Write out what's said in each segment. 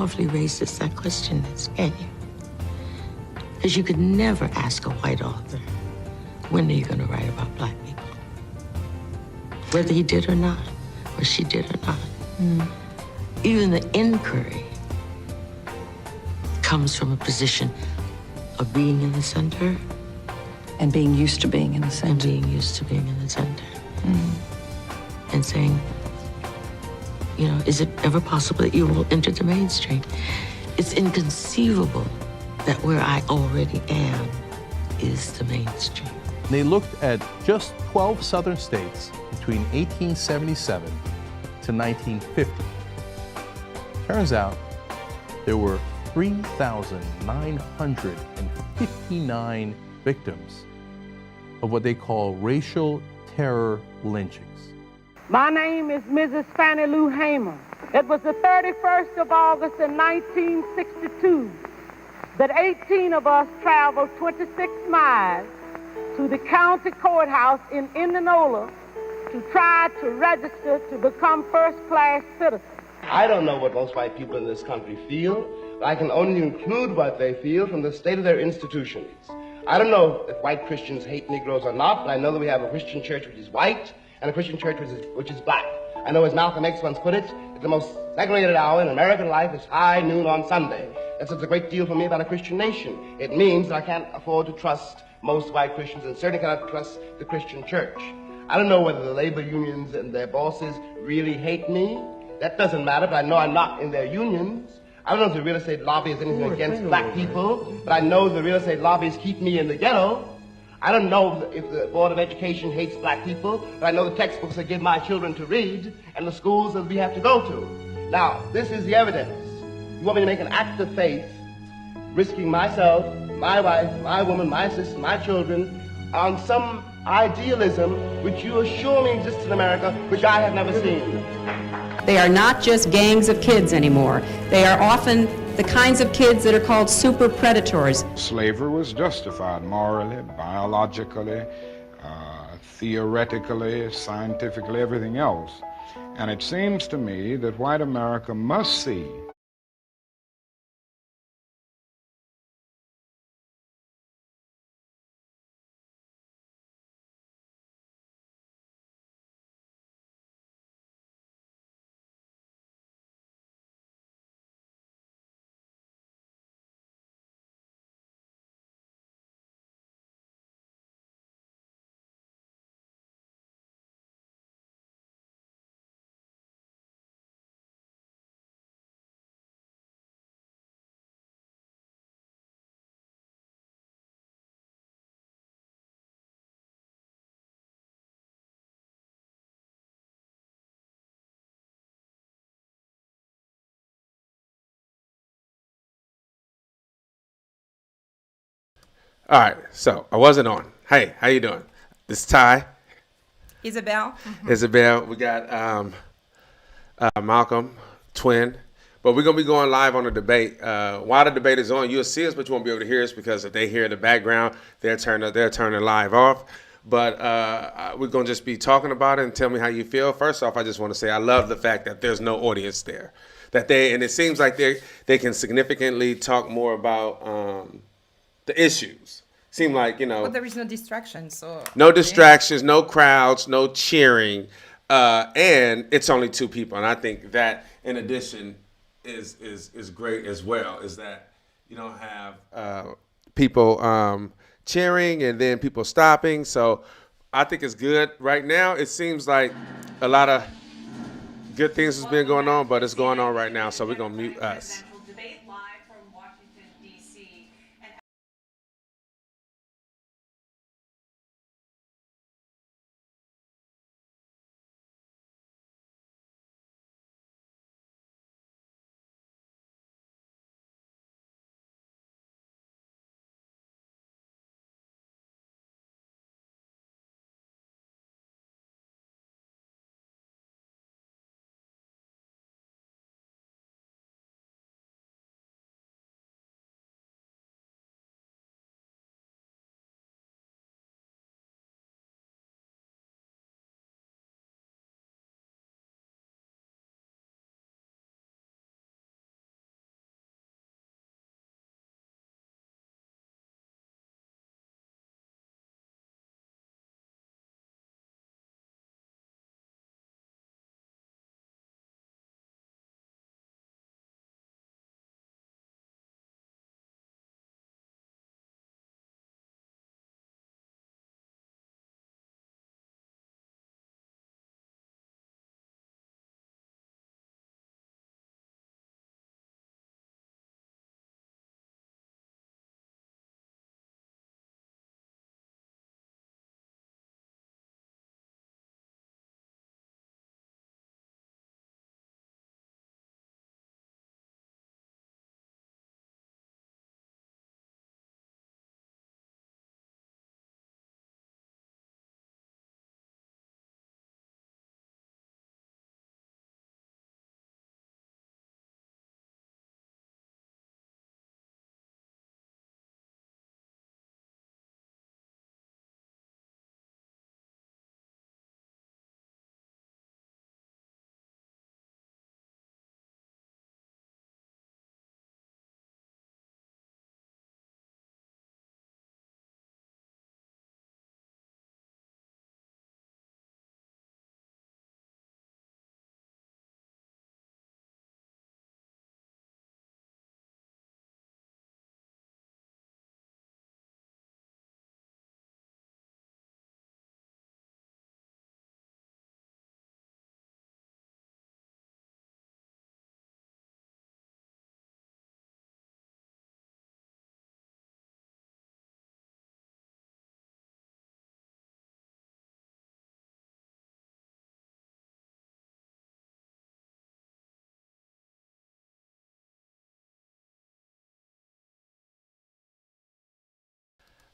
powerfully racist that question is, can you? Because you could never ask a white author, when are you going to write about black people? Whether he did or not, or she did or not. Even the inquiry comes from a position of being in the center. And being used to being in the center. And being used to being in the center. And saying, you know, is it ever possible that you will enter the mainstream? It's inconceivable that where I already am is the mainstream. They looked at just 12 southern states between 1877 to 1950. Turns out there were 3,959 victims of what they call racial terror lynchings. My name is Mrs. Fannie Lou Hamer. It was the 31st of August in 1962 that 18 of us traveled 26 miles to the county courthouse in Indianola to try to register to become first-class citizens. I don't know what most white people in this country feel, but I can only conclude what they feel from the state of their institutions. I don't know if white Christians hate Negroes or not, but I know that we have a Christian church which is white and a Christian church which is black. I know, as Malcolm X once put it, that the most segregated hour in American life is high noon on Sunday. That says a great deal for me about a Christian nation. It means that I can't afford to trust most white Christians and certainly cannot trust the Christian church. I don't know whether the labor unions and their bosses really hate me. That doesn't matter, but I know I'm not in their unions. I don't know if the real estate lobby is anything against black people, but I know the real estate lobbies keep me in the ghetto. I don't know if the Board of Education hates black people, but I know the textbooks they give my children to read and the schools that we have to go to. Now, this is the evidence. You want me to make an act of faith, risking myself, my wife, my woman, my sister, my children, on some idealism which you assure me exists in America, which I have never seen. They are not just gangs of kids anymore. They are often the kinds of kids that are called super predators. Slavery was justified morally, biologically, theoretically, scientifically, everything else. And it seems to me that white America must see All right, so I wasn't on. Hey, how you doing? This is Ty. Isabel. Isabel. We got Malcolm, twin. But we're going to be going live on the debate. While the debate is on, you'll see us, but you won't be able to hear us because if they hear the background, they'll turn the live off. But we're going to just be talking about it and tell me how you feel. First off, I just want to say I love the fact that there's no audience there. And it seems like they can significantly talk more about the issues. Seem like, But there is no distraction, so. No distractions, no crowds, no cheering, and it's only two people. And I think that, in addition, is great as well. Is that you don't have people cheering and then people stopping. So I think it's good right now. It seems like a lot of good things has been going on, but it's going on right now. So we're gonna mute us.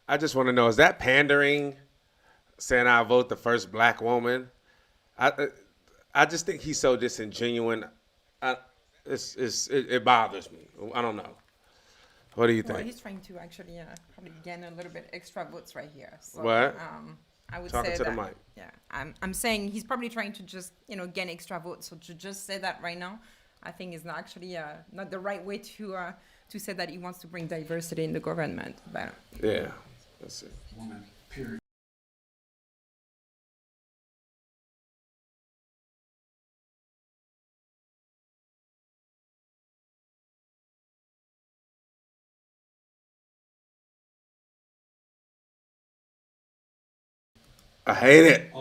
I just want to know, is that pandering, saying I'll vote the first black woman? I just think he's so disingenuous. It bothers me. I don't know. What do you think? Well, he's trying to actually probably gain a little bit extra votes right here. So, What? I would Talking say to the that. mic. Yeah, I'm saying he's probably trying to just gain extra votes. So to just say that right now, I think is not actually not the right way to say that he wants to bring diversity in the government. But Yeah. That's it. I hate it.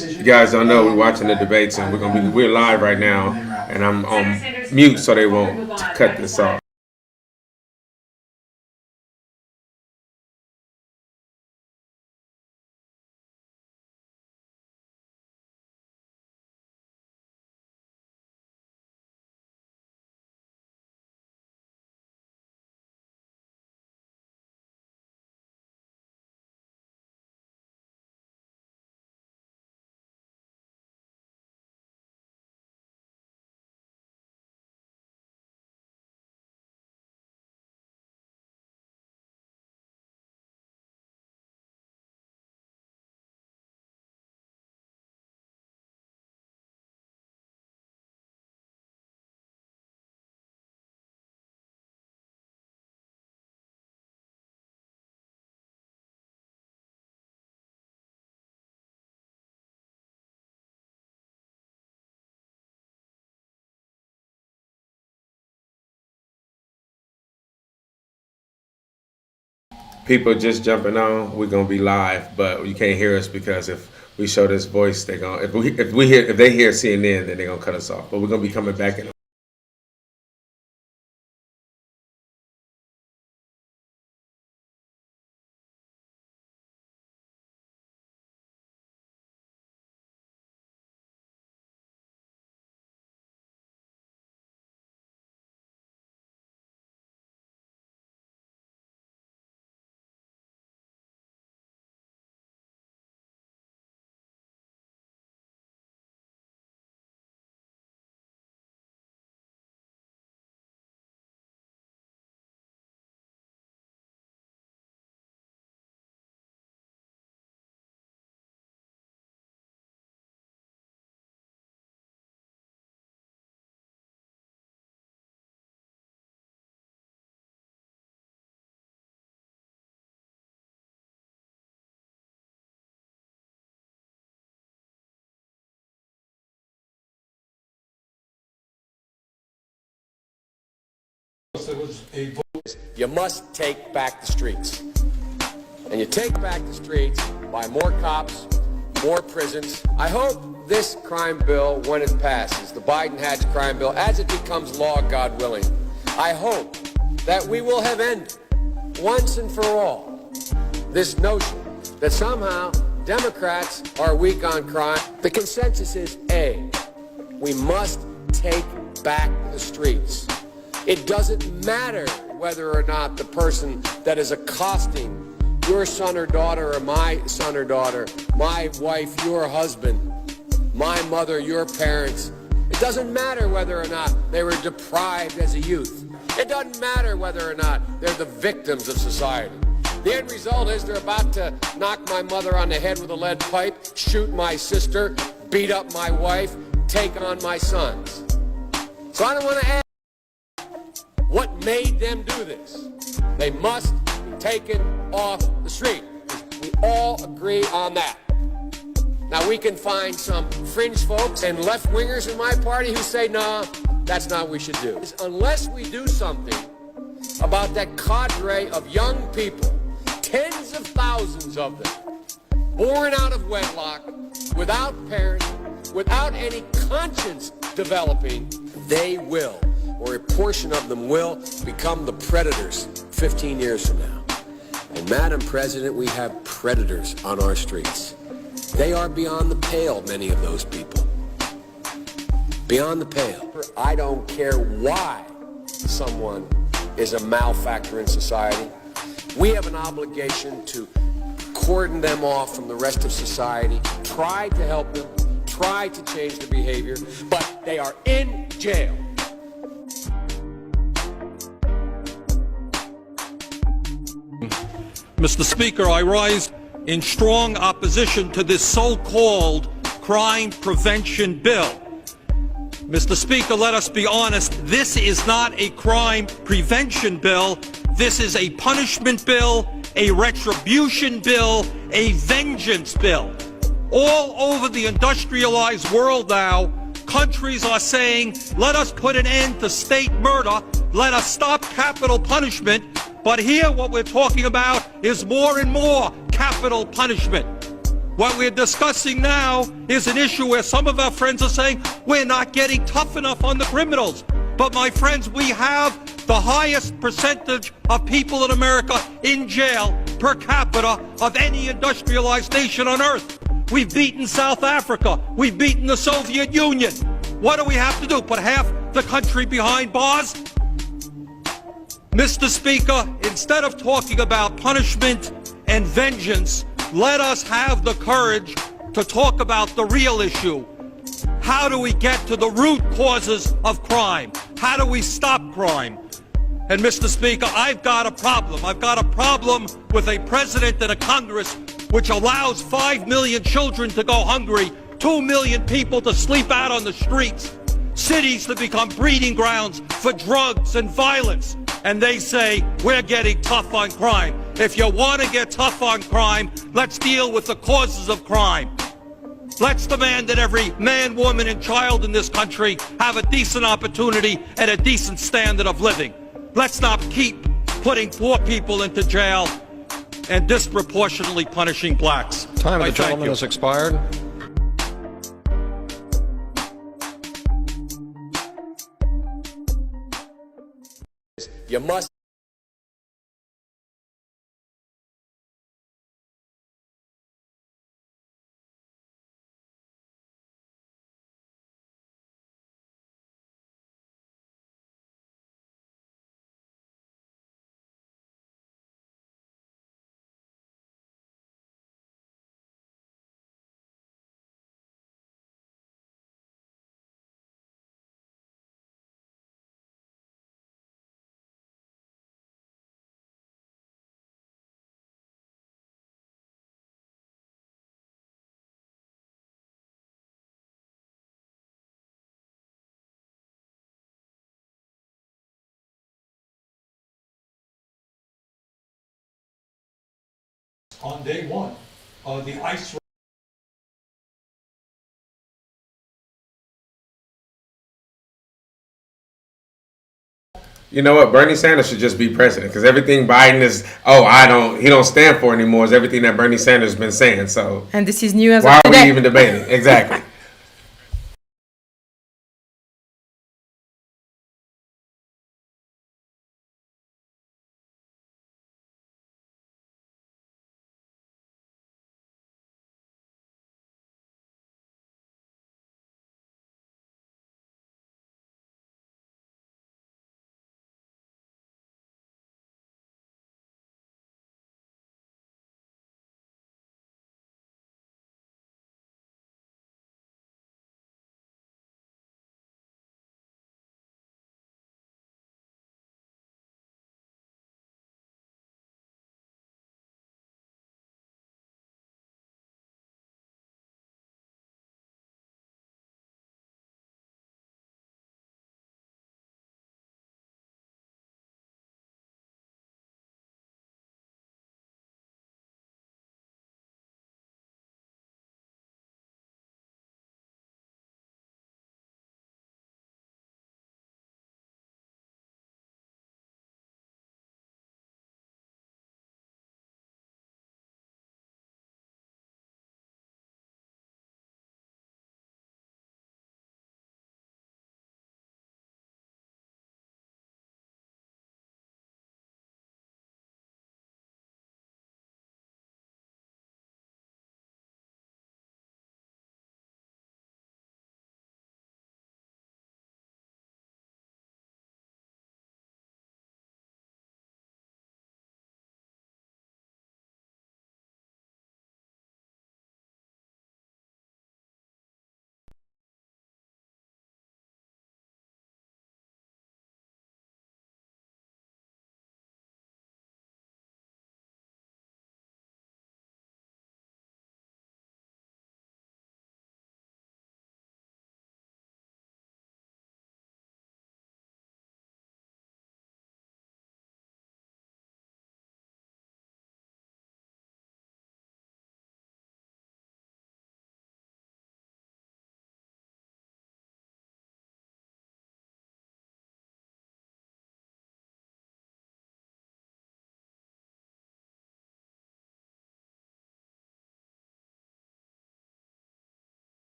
You guys don't know we're watching the debates, and we're live right now, and I'm on mute so they won't cut this off. People just jumping on, we're gonna be live, but you can't hear us because if we show this voice, they're gonna if they hear CNN, then they're gonna cut us off. But we're gonna be coming back in. You must take back the streets. And you take back the streets by more cops, more prisons. I hope this crime bill, when it passes, the Biden-Hatch crime bill, as it becomes law, God willing, I hope that we will have ended, once and for all, this notion that somehow Democrats are weak on crime. The consensus is A, we must take back the streets. It doesn't matter whether or not the person that is accosting your son or daughter or my son or daughter, my wife, your husband, my mother, your parents. It doesn't matter whether or not they were deprived as a youth. It doesn't matter whether or not they're the victims of society. The end result is they're about to knock my mother on the head with a lead pipe, shoot my sister, beat up my wife, take on my sons. So I don't want to ask what made them do this. They must be taken off the street. We all agree on that. Now, we can find some fringe folks and left-wingers in my party who say, nah, that's not what we should do. Unless we do something about that cadre of young people, tens of thousands of them, born out of wedlock, without parents, without any conscience developing, they will, or a portion of them will, become the predators 15 years from now. And Madam President, we have predators on our streets. They are beyond the pale, many of those people. Beyond the pale. I don't care why someone is a malefactor in society. We have an obligation to cordon them off from the rest of society, try to help them, try to change their behavior, but they are in jail. Mr. Speaker, I rise in strong opposition to this so-called crime prevention bill. Mr. Speaker, let us be honest, this is not a crime prevention bill. This is a punishment bill, a retribution bill, a vengeance bill. All over the industrialized world now, countries are saying, let us put an end to state murder, let us stop capital punishment. But here what we're talking about is more and more capital punishment. What we're discussing now is an issue where some of our friends are saying we're not getting tough enough on the criminals. But my friends, we have the highest percentage of people in America in jail per capita of any industrialized nation on earth. We've beaten South Africa. We've beaten the Soviet Union. What do we have to do? Put half the country behind bars? Mr. Speaker, instead of talking about punishment and vengeance, let us have the courage to talk about the real issue. How do we get to the root causes of crime? How do we stop crime? And Mr. Speaker, I've got a problem. I've got a problem with a president and a Congress which allows 5 million children to go hungry, 2 million people to sleep out on the streets, cities to become breeding grounds for drugs and violence. And they say, we're getting tough on crime. If you want to get tough on crime, let's deal with the causes of crime. Let's demand that every man, woman, and child in this country have a decent opportunity and a decent standard of living. Let's not keep putting poor people into jail and disproportionately punishing blacks. Time of the gentleman has expired. You must On day one, the ICE You know what? Bernie Sanders should just be president because everything Biden is, he don't stand for anymore is everything that Bernie Sanders has been saying. So, And this is new as why of are today. we even debating? Exactly.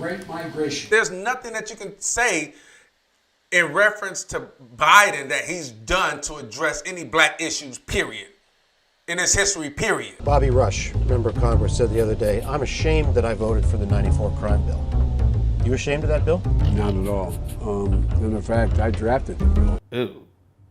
Great migration. There's nothing that you can say in reference to Biden that he's done to address any black issues, period, in his history, period. Bobby Rush, member of Congress, said the other day, "I'm ashamed that I voted for the 94 crime bill." You ashamed of that bill? Not at all. In fact, I drafted the bill. Ew.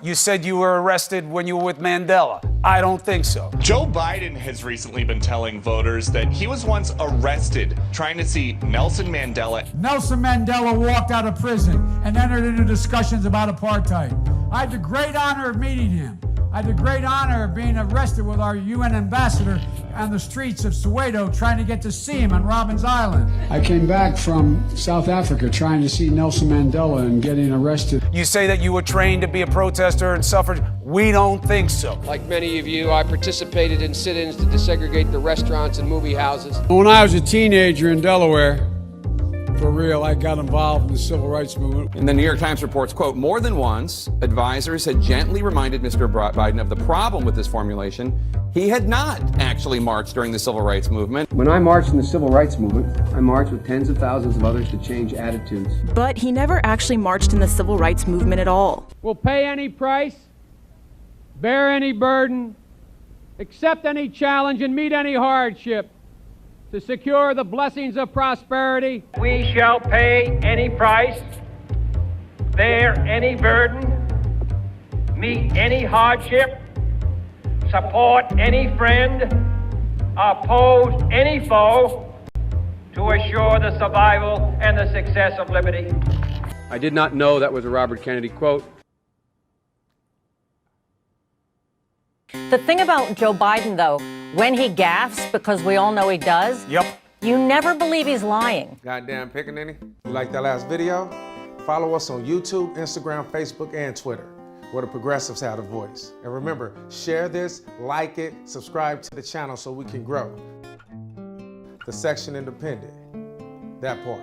You said you were arrested when you were with Mandela. I don't think so. Joe Biden has recently been telling voters that he was once arrested trying to see Nelson Mandela. Nelson Mandela walked out of prison and entered into discussions about apartheid. I had the great honor of meeting him. I had the great honor of being arrested with our UN ambassador on the streets of Soweto trying to get to see him on Robbins Island. I came back from South Africa trying to see Nelson Mandela and getting arrested. You say that you were trained to be a protester and suffered. We don't think so. Like many of you, I participated in sit-ins to desegregate the restaurants and movie houses. When I was a teenager in Delaware, for real, I got involved in the civil rights movement. And the New York Times reports, quote, more than once, advisors had gently reminded Mr. Biden of the problem with this formulation. He had not actually marched during the civil rights movement. When I marched in the civil rights movement, I marched with tens of thousands of others to change attitudes. But he never actually marched in the civil rights movement at all. Will pay any price, bear any burden, accept any challenge, and meet any hardship to secure the blessings of prosperity. We shall pay any price, bear any burden, meet any hardship, support any friend, oppose any foe, to assure the survival and the success of liberty. I did not know that was a Robert Kennedy quote. The thing about Joe Biden, though, when he gaffes, because we all know he does, you never believe he's lying. Goddamn pickaninny. You like that last video? Follow us on YouTube, Instagram, Facebook, and Twitter, where the progressives have a voice. And remember, share this, like it, subscribe to the channel so we can grow. The Section Independent, that part.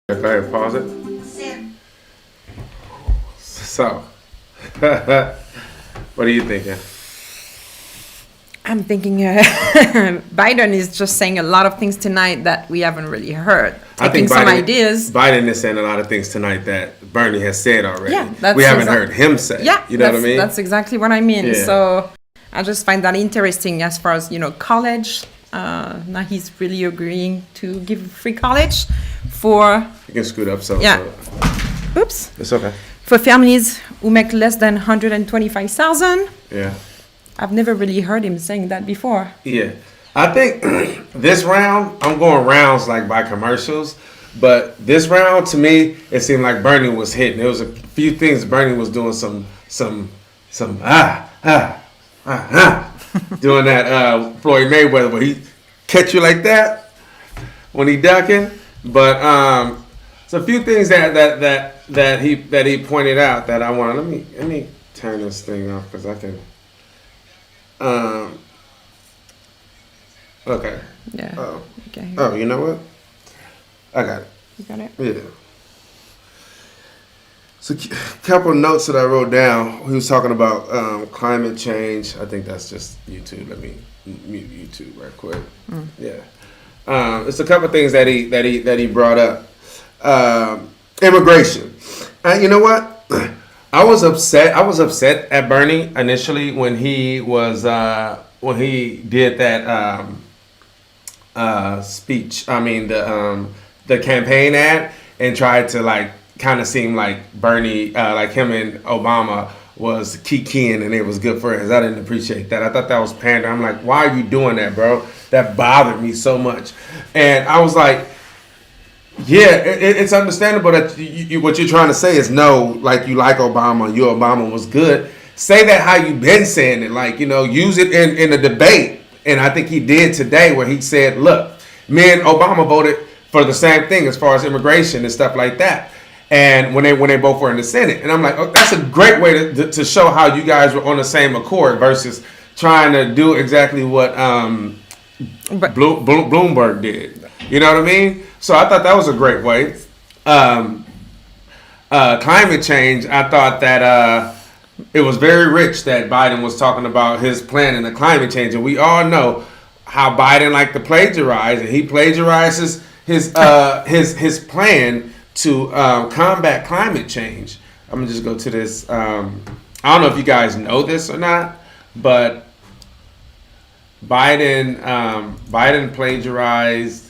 Go ahead, pause it. So, what are you thinking? I'm thinking Biden is just saying a lot of things tonight that we haven't really heard. Taking some ideas. Biden is saying a lot of things tonight that Bernie has said already. Yeah, we haven't heard him say. Yeah, you know what I mean? That's exactly what I mean. Yeah. So I just find that interesting as far as, college. Now he's really agreeing to give free college for... You can scoot up so. Yeah. So. Oops. It's okay. For families who make less than $125,000. Yeah. I've never really heard him saying that before. Yeah. I think this round, I'm going rounds like by commercials, but this round to me, it seemed like Bernie was hitting. There was a few things Bernie was doing some doing that Floyd Mayweather where he catch you like that when he ducking. But it's a few things that he pointed out that I want. Let me turn this thing off because I can. Okay. Yeah. Oh. Okay. Oh, you know what? I got it. You got it? Yeah. So a couple of notes that I wrote down. He was talking about climate change. I think that's just YouTube. Let me mute YouTube right quick. Yeah. It's a couple of things that he brought up. Immigration. You know what? I was upset at Bernie initially when he did that speech. I mean the campaign ad and tried to kind of seem like Bernie, like him and Obama was kikiing and it was good friends. I didn't appreciate that. I thought that was pandering. I'm like, why are you doing that, bro? That bothered me so much. And I was like, yeah, it's understandable that what you're trying to say is no, like you like Obama, Obama was good. Say that how you been saying it, use it in a debate. And I think he did today where he said, look, me and Obama voted for the same thing as far as immigration and stuff like that. And when they both were in the Senate. And I'm like, oh, that's a great way to show how you guys were on the same accord versus trying to do exactly what Bloomberg did. You know what I mean? So I thought that was a great way. Climate change, I thought that it was very rich that Biden was talking about his plan in the climate change. And we all know how Biden liked to plagiarize, and he plagiarizes his plan to combat climate change. I'm gonna just go to this. I don't know if you guys know this or not, but Biden plagiarized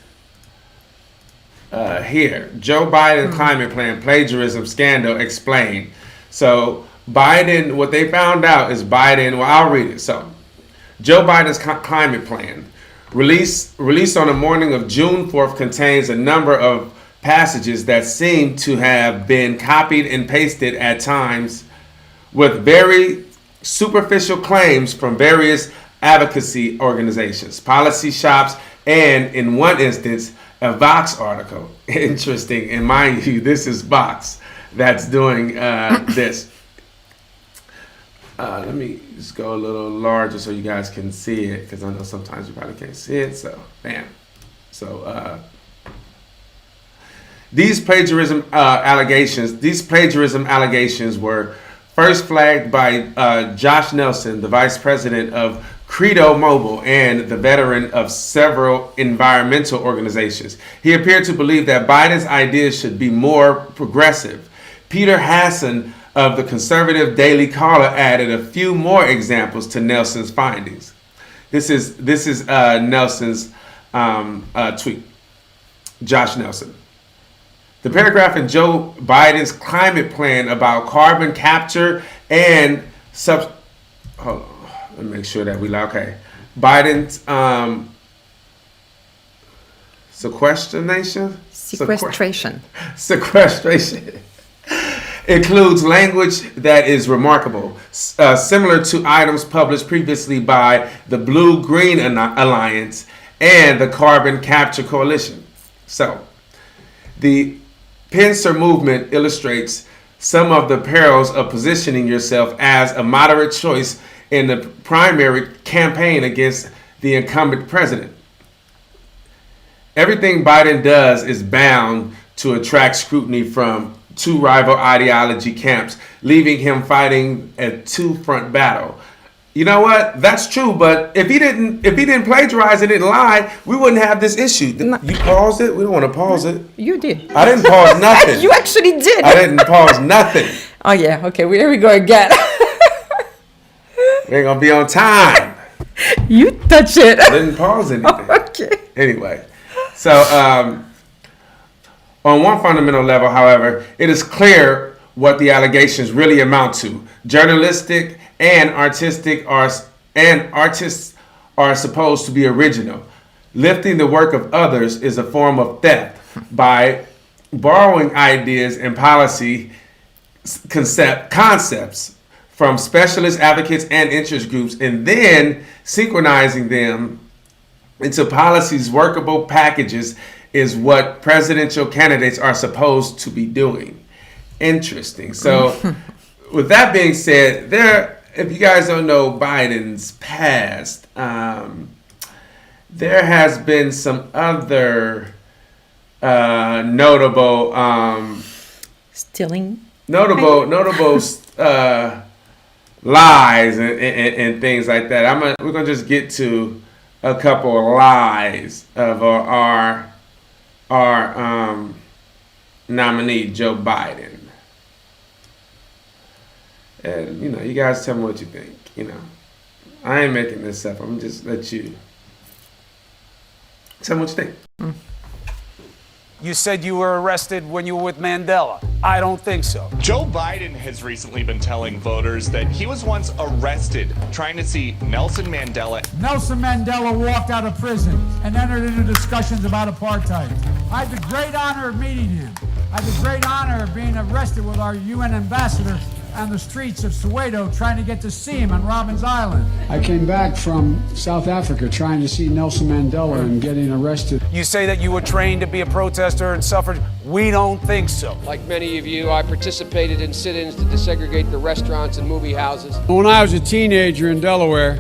here. Joe Biden climate plan plagiarism scandal explained. So Biden, what they found out is Biden. Well, I'll read it. So Joe Biden's climate plan, released on the morning of June 4th, contains a number of passages that seem to have been copied and pasted at times with very superficial claims from various advocacy organizations, policy shops, and in one instance, a Vox article. Interesting. And mind you, this is Vox that's doing this. Let me just go a little larger so you guys can see it, because I know sometimes you probably can't see it. So, bam. So, these plagiarism allegations were first flagged by Josh Nelson, the vice president of Credo Mobile and the veteran of several environmental organizations. He appeared to believe that Biden's ideas should be more progressive. Peter Hasson of the conservative Daily Caller added a few more examples to Nelson's findings. This is Nelson's tweet. Josh Nelson. The paragraph in Joe Biden's climate plan about carbon capture and hold on, let me make sure that we okay. Biden's sequestration includes language that is remarkable, similar to items published previously by the Blue-Green Alliance and the Carbon Capture Coalition. So, the Pincer movement illustrates some of the perils of positioning yourself as a moderate choice in the primary campaign against the incumbent president. Everything Biden does is bound to attract scrutiny from two rival ideology camps, leaving him fighting a two-front battle. You know what? That's true, but if he didn't plagiarize and didn't lie, we wouldn't have this issue. You paused it? We don't want to pause it. You did. I didn't pause nothing. You actually did. I didn't pause nothing. Oh yeah, okay, here we go again. We ain't gonna be on time. You touch it. I didn't pause anything. Okay. Anyway, so on one fundamental level, however, it is clear what the allegations really amount to. Journalistic and artists are supposed to be original. Lifting the work of others is a form of theft by borrowing ideas and policy concepts from specialist advocates and interest groups and then synchronizing them into policies workable packages is what presidential candidates are supposed to be doing. Interesting. So with that being said, if you guys don't know Biden's past, there has been some other notable lies and things like that. We're gonna just get to a couple of lies of our nominee Joe Biden. And you guys tell me what you think. I ain't making this up. I'm just let you tell me what you think. You said you were arrested when you were with Mandela. I don't think so. Joe Biden has recently been telling voters that he was once arrested trying to see Nelson Mandela. Nelson Mandela walked out of prison and entered into discussions about apartheid. I had the great honor of meeting him. I had the great honor of being arrested with our UN ambassador on the streets of Soweto trying to get to see him on Robbins Island. I came back from South Africa trying to see Nelson Mandela and getting arrested. You say that you were trained to be a protester and suffered. We don't think so. Like many of you, I participated in sit-ins to desegregate the restaurants and movie houses. When I was a teenager in Delaware,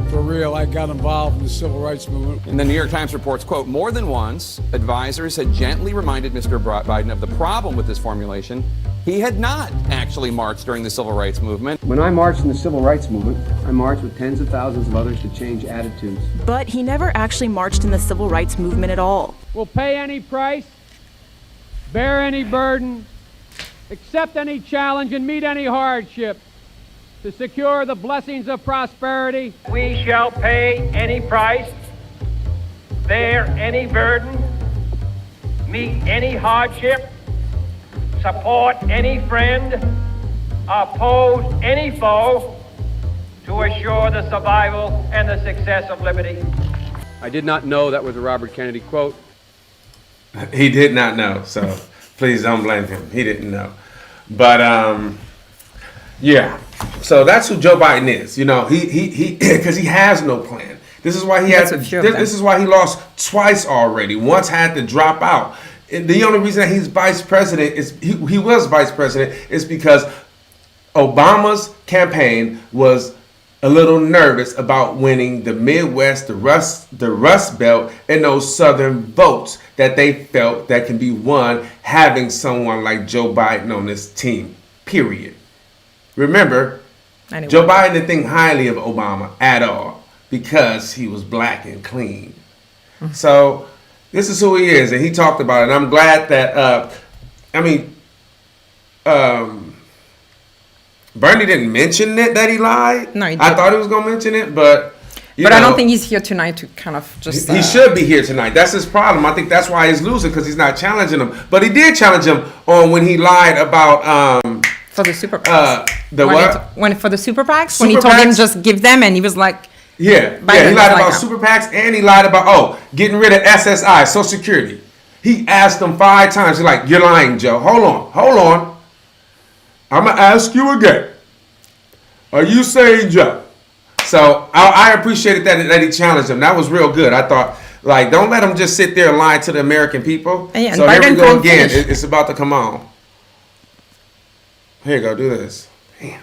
for real, I got involved in the civil rights movement. And the New York Times reports, quote, more than once, advisors had gently reminded Mr. Biden of the problem with this formulation. He had not actually marched during the civil rights movement. When I marched in the civil rights movement, I marched with tens of thousands of others to change attitudes. But he never actually marched in the civil rights movement at all. Will pay any price, bear any burden, accept any challenge, and meet any hardship to secure the blessings of prosperity. We shall pay any price, bear any burden, meet any hardship, support any friend, oppose any foe to assure the survival and the success of liberty. I did not know that was a Robert Kennedy quote. He did not know, so please don't blame him. He didn't know. But yeah. So that's who Joe Biden is. He because he has no plan. This is why he has. This is why he lost twice already. Once had to drop out. And the only reason that he's vice president is he was vice president is because Obama's campaign was a little nervous about winning the Midwest, the Rust Belt, and those Southern votes that they felt that can be won having someone like Joe Biden on this team. Period. Remember, Joe Biden didn't think highly of Obama at all because he was black and clean. So this is who he is, and he talked about it. And I'm glad that, Bernie didn't mention it that he lied. No, he I thought he was going to mention it, but I don't think he's here tonight to kind of just. He should be here tonight. That's his problem. I think that's why he's losing because he's not challenging him. But he did challenge him on when he lied about for the super PACs. For the super PACs, when he Super told him PACs? just give them, and he was like. Yeah, he lied about super PACs and he lied about getting rid of SSI, Social Security. He asked them 5 times. He's like, "You're lying, Joe. Hold on. I'm gonna ask you again. Are you saying Joe?" So I appreciated that he challenged him. That was real good. I thought, don't let him just sit there and lie to the American people. Yeah, so here we go again. It's about to come on. Here you go. Do this. Damn.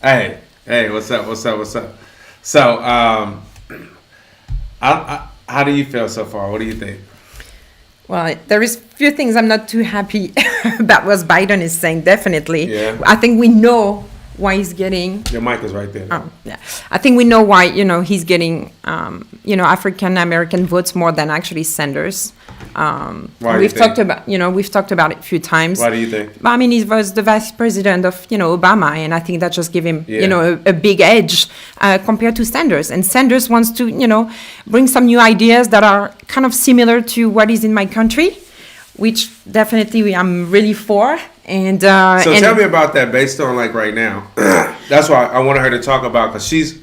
Hey, what's up? So, how do you feel so far? What do you think? Well, there is few things I'm not too happy about what Biden is saying, definitely. Yeah. I think we know why he's getting... Your mic is right there. Yeah. I think we know why, he's getting, African-American votes more than actually Sanders. Why do you We've think? we've talked about it a few times. Why do you think? I mean, he was the vice president of, Obama, and I think that just gave him, Yeah. a big edge compared to Sanders. And Sanders wants to, bring some new ideas that are kind of similar to what is in my country, which definitely I'm really for. And So tell me about that based on like right now. That's why I wanted her to talk about, because she's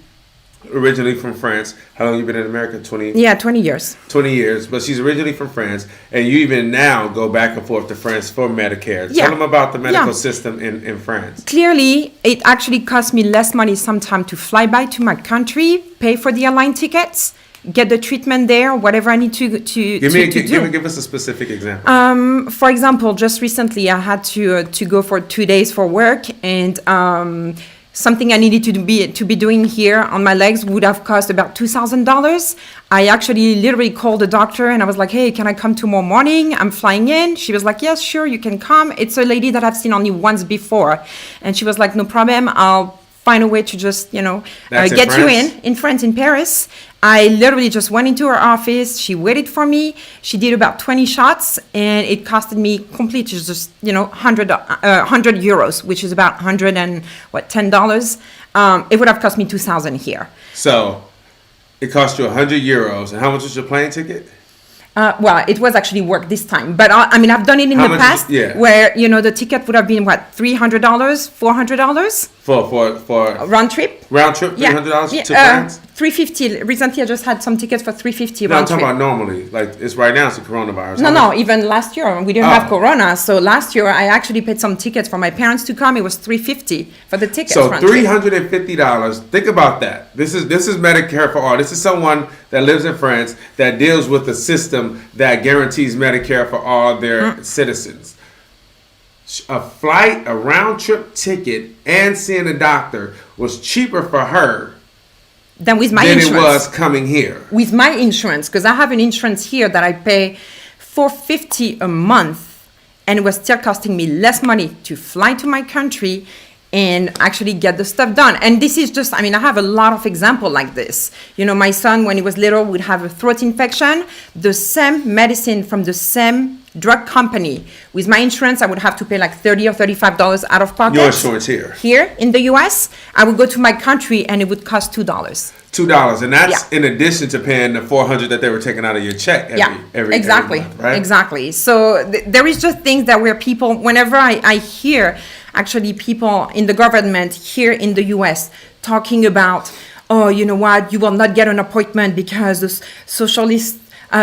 originally from France. How long you been in America? 20? Yeah, 20 years. 20 years, but she's originally from France, and you even now go back and forth to France for Medicare. Yeah. Tell them about the medical Yeah. system in France. Clearly, it actually costs me less money sometimes to fly by to my country, pay for the airline tickets, get the treatment there, whatever I need to do. Give us a specific example. For example, just recently I had to go for 2 days for work, and something I needed to be doing here on my legs would have cost about $2,000. I actually literally called the doctor and I was like, "Hey, can I come tomorrow morning? I'm flying in." She was like, "Yes, sure, you can come." It's a lady that I've seen only once before, and she was like, "No problem. I'll find a way to just, That's in get you France? in France, in Paris." I literally just went into her office. She waited for me. She did about 20 shots, and it costed me completely just, 100 euros, which is about $10. It would have cost me 2,000 here. So it cost you 100 euros, and how much was your plane ticket? Well, it was actually work this time, but I've done it in How the much past is- yeah. where, the ticket would have been $300, $400 For round trip. round trip, $300 to Yeah, France? $350. Recently, I just had some tickets for $350 No, I'm round talking trip. about normally. Like it's right now, it's a coronavirus. No, How no, much- even last year, we didn't Oh. have Corona. So last year, I actually paid some tickets for my parents to come. It was $350 for the tickets. So round trip. $350. Think about that. This is Medicare for all. This is someone that lives in France that deals with a system that guarantees Medicare for all their citizens. A flight, a round trip ticket, and seeing a doctor was cheaper for her Than with my than insurance. it was coming here. With my insurance, because I have an insurance here that I pay $450 a month, and it was still costing me less money to fly to my country and actually get the stuff done. And this is just, I have a lot of examples like this. My son, when he was little, would have a throat infection. The same medicine from the same drug company. With my insurance, I would have to pay like $30 or $35 out of pocket. Your insurance here. Here in the US, I would go to my country and it would cost $2. $2, and that's Yeah. in addition to paying the $400 that they were taking out of your check every exactly, month, right? exactly. So there is just things that where people, whenever I hear actually people in the government here in the U.S. talking about, "Oh, you know what, you will not get an appointment because the socialist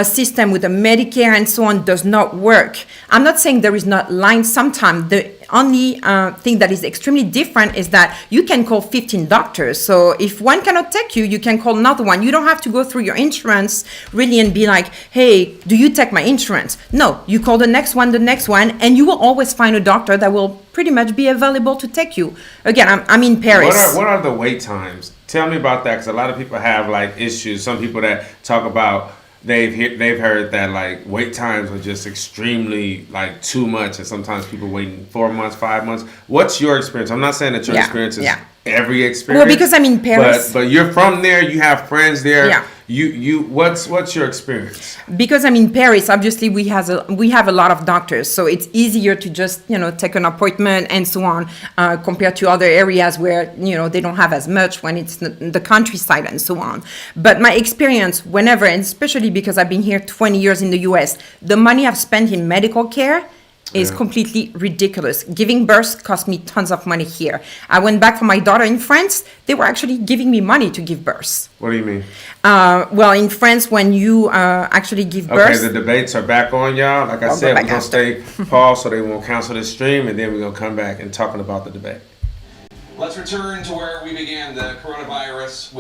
system with the Medicare and so on does not work." I'm not saying there is not lying sometimes. The only thing that is extremely different is that you can call 15 doctors. So if one cannot take you, you can call another one. You don't have to go through your insurance really and be like, "Hey, do you take my insurance?" No, you call the next one, and you will always find a doctor that will pretty much be available to take you. Again, I'm in Paris. What are the wait times? Tell me about that, because a lot of people have like issues. Some people that talk about they've heard that like wait times are just extremely like too much, and sometimes people waiting 4 months, 5 months. What's your experience? I'm not saying that your experience is every experience. Well, because I'm in Paris. But you're from there. You have friends there. Yeah. What's your experience? Because I'm in Paris, obviously we have a lot of doctors, so it's easier to just take an appointment and so on, compared to other areas where they don't have as much when it's the countryside and so on. But my experience, whenever, and especially because I've been here 20 years in the U.S., the money I've spent in medical care is completely ridiculous. Giving birth cost me tons of money here. I went back for my daughter in France. They were actually giving me money to give birth. What do you mean? Well, in France, when you actually give birth... Okay, the debates are back on, y'all. Like I said, we're going to stay paused so they won't cancel the stream, and then we're going to come back and talking about the debate. Let's return to where we began, the coronavirus.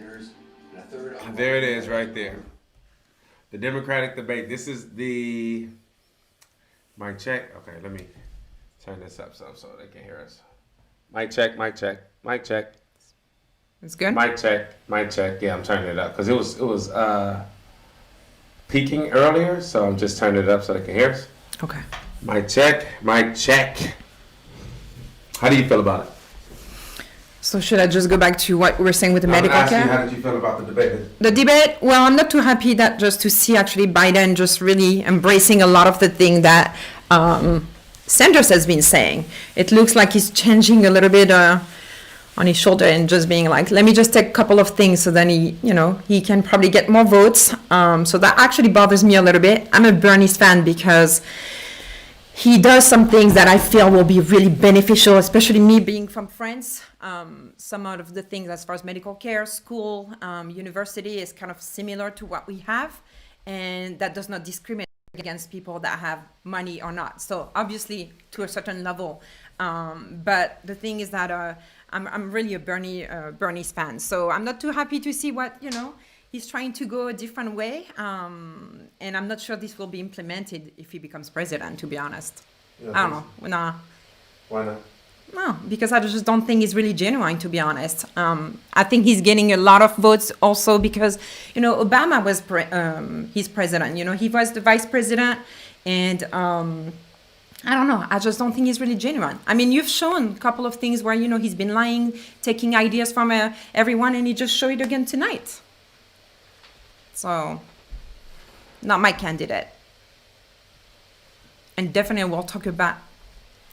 senators and a third. There it is, right there. The Democratic debate. This is the mic check. Okay, let me turn this up so they can hear us. Mic check, mic check, mic check. It's good. Mic check, mic check. Yeah, I'm turning it up because it was peaking earlier, so I'm just turning it up so they can hear us. Okay. Mic check, mic check. How do you feel about it? So should I just go back to what we were saying with the medical care? How did you feel about the debate? The debate, well, I'm not too happy that just to see actually Biden just really embracing a lot of the thing that Sanders has been saying. It looks like he's changing a little bit on his shoulder and just being like, let me just take a couple of things so then he can probably get more votes. So that actually bothers me a little bit. I'm a Bernie's fan because he does some things that I feel will be really beneficial, especially me being from France. Some of the things as far as medical care, school, university is kind of similar to what we have, and that does not discriminate against people that have money or not. So obviously to a certain level, but the thing is that I'm really a Bernie's fan. So I'm not too happy to see what he's trying to go a different way, and I'm not sure this will be implemented if he becomes president, to be honest. I don't know. Nah. Why not? No, because I just don't think he's really genuine, to be honest. I think he's getting a lot of votes also because, Obama was his president. He was the vice president, and I don't know. I just don't think he's really genuine. I mean, you've shown a couple of things where, he's been lying, taking ideas from everyone, and he just showed it again tonight. So, not my candidate. And definitely we'll talk about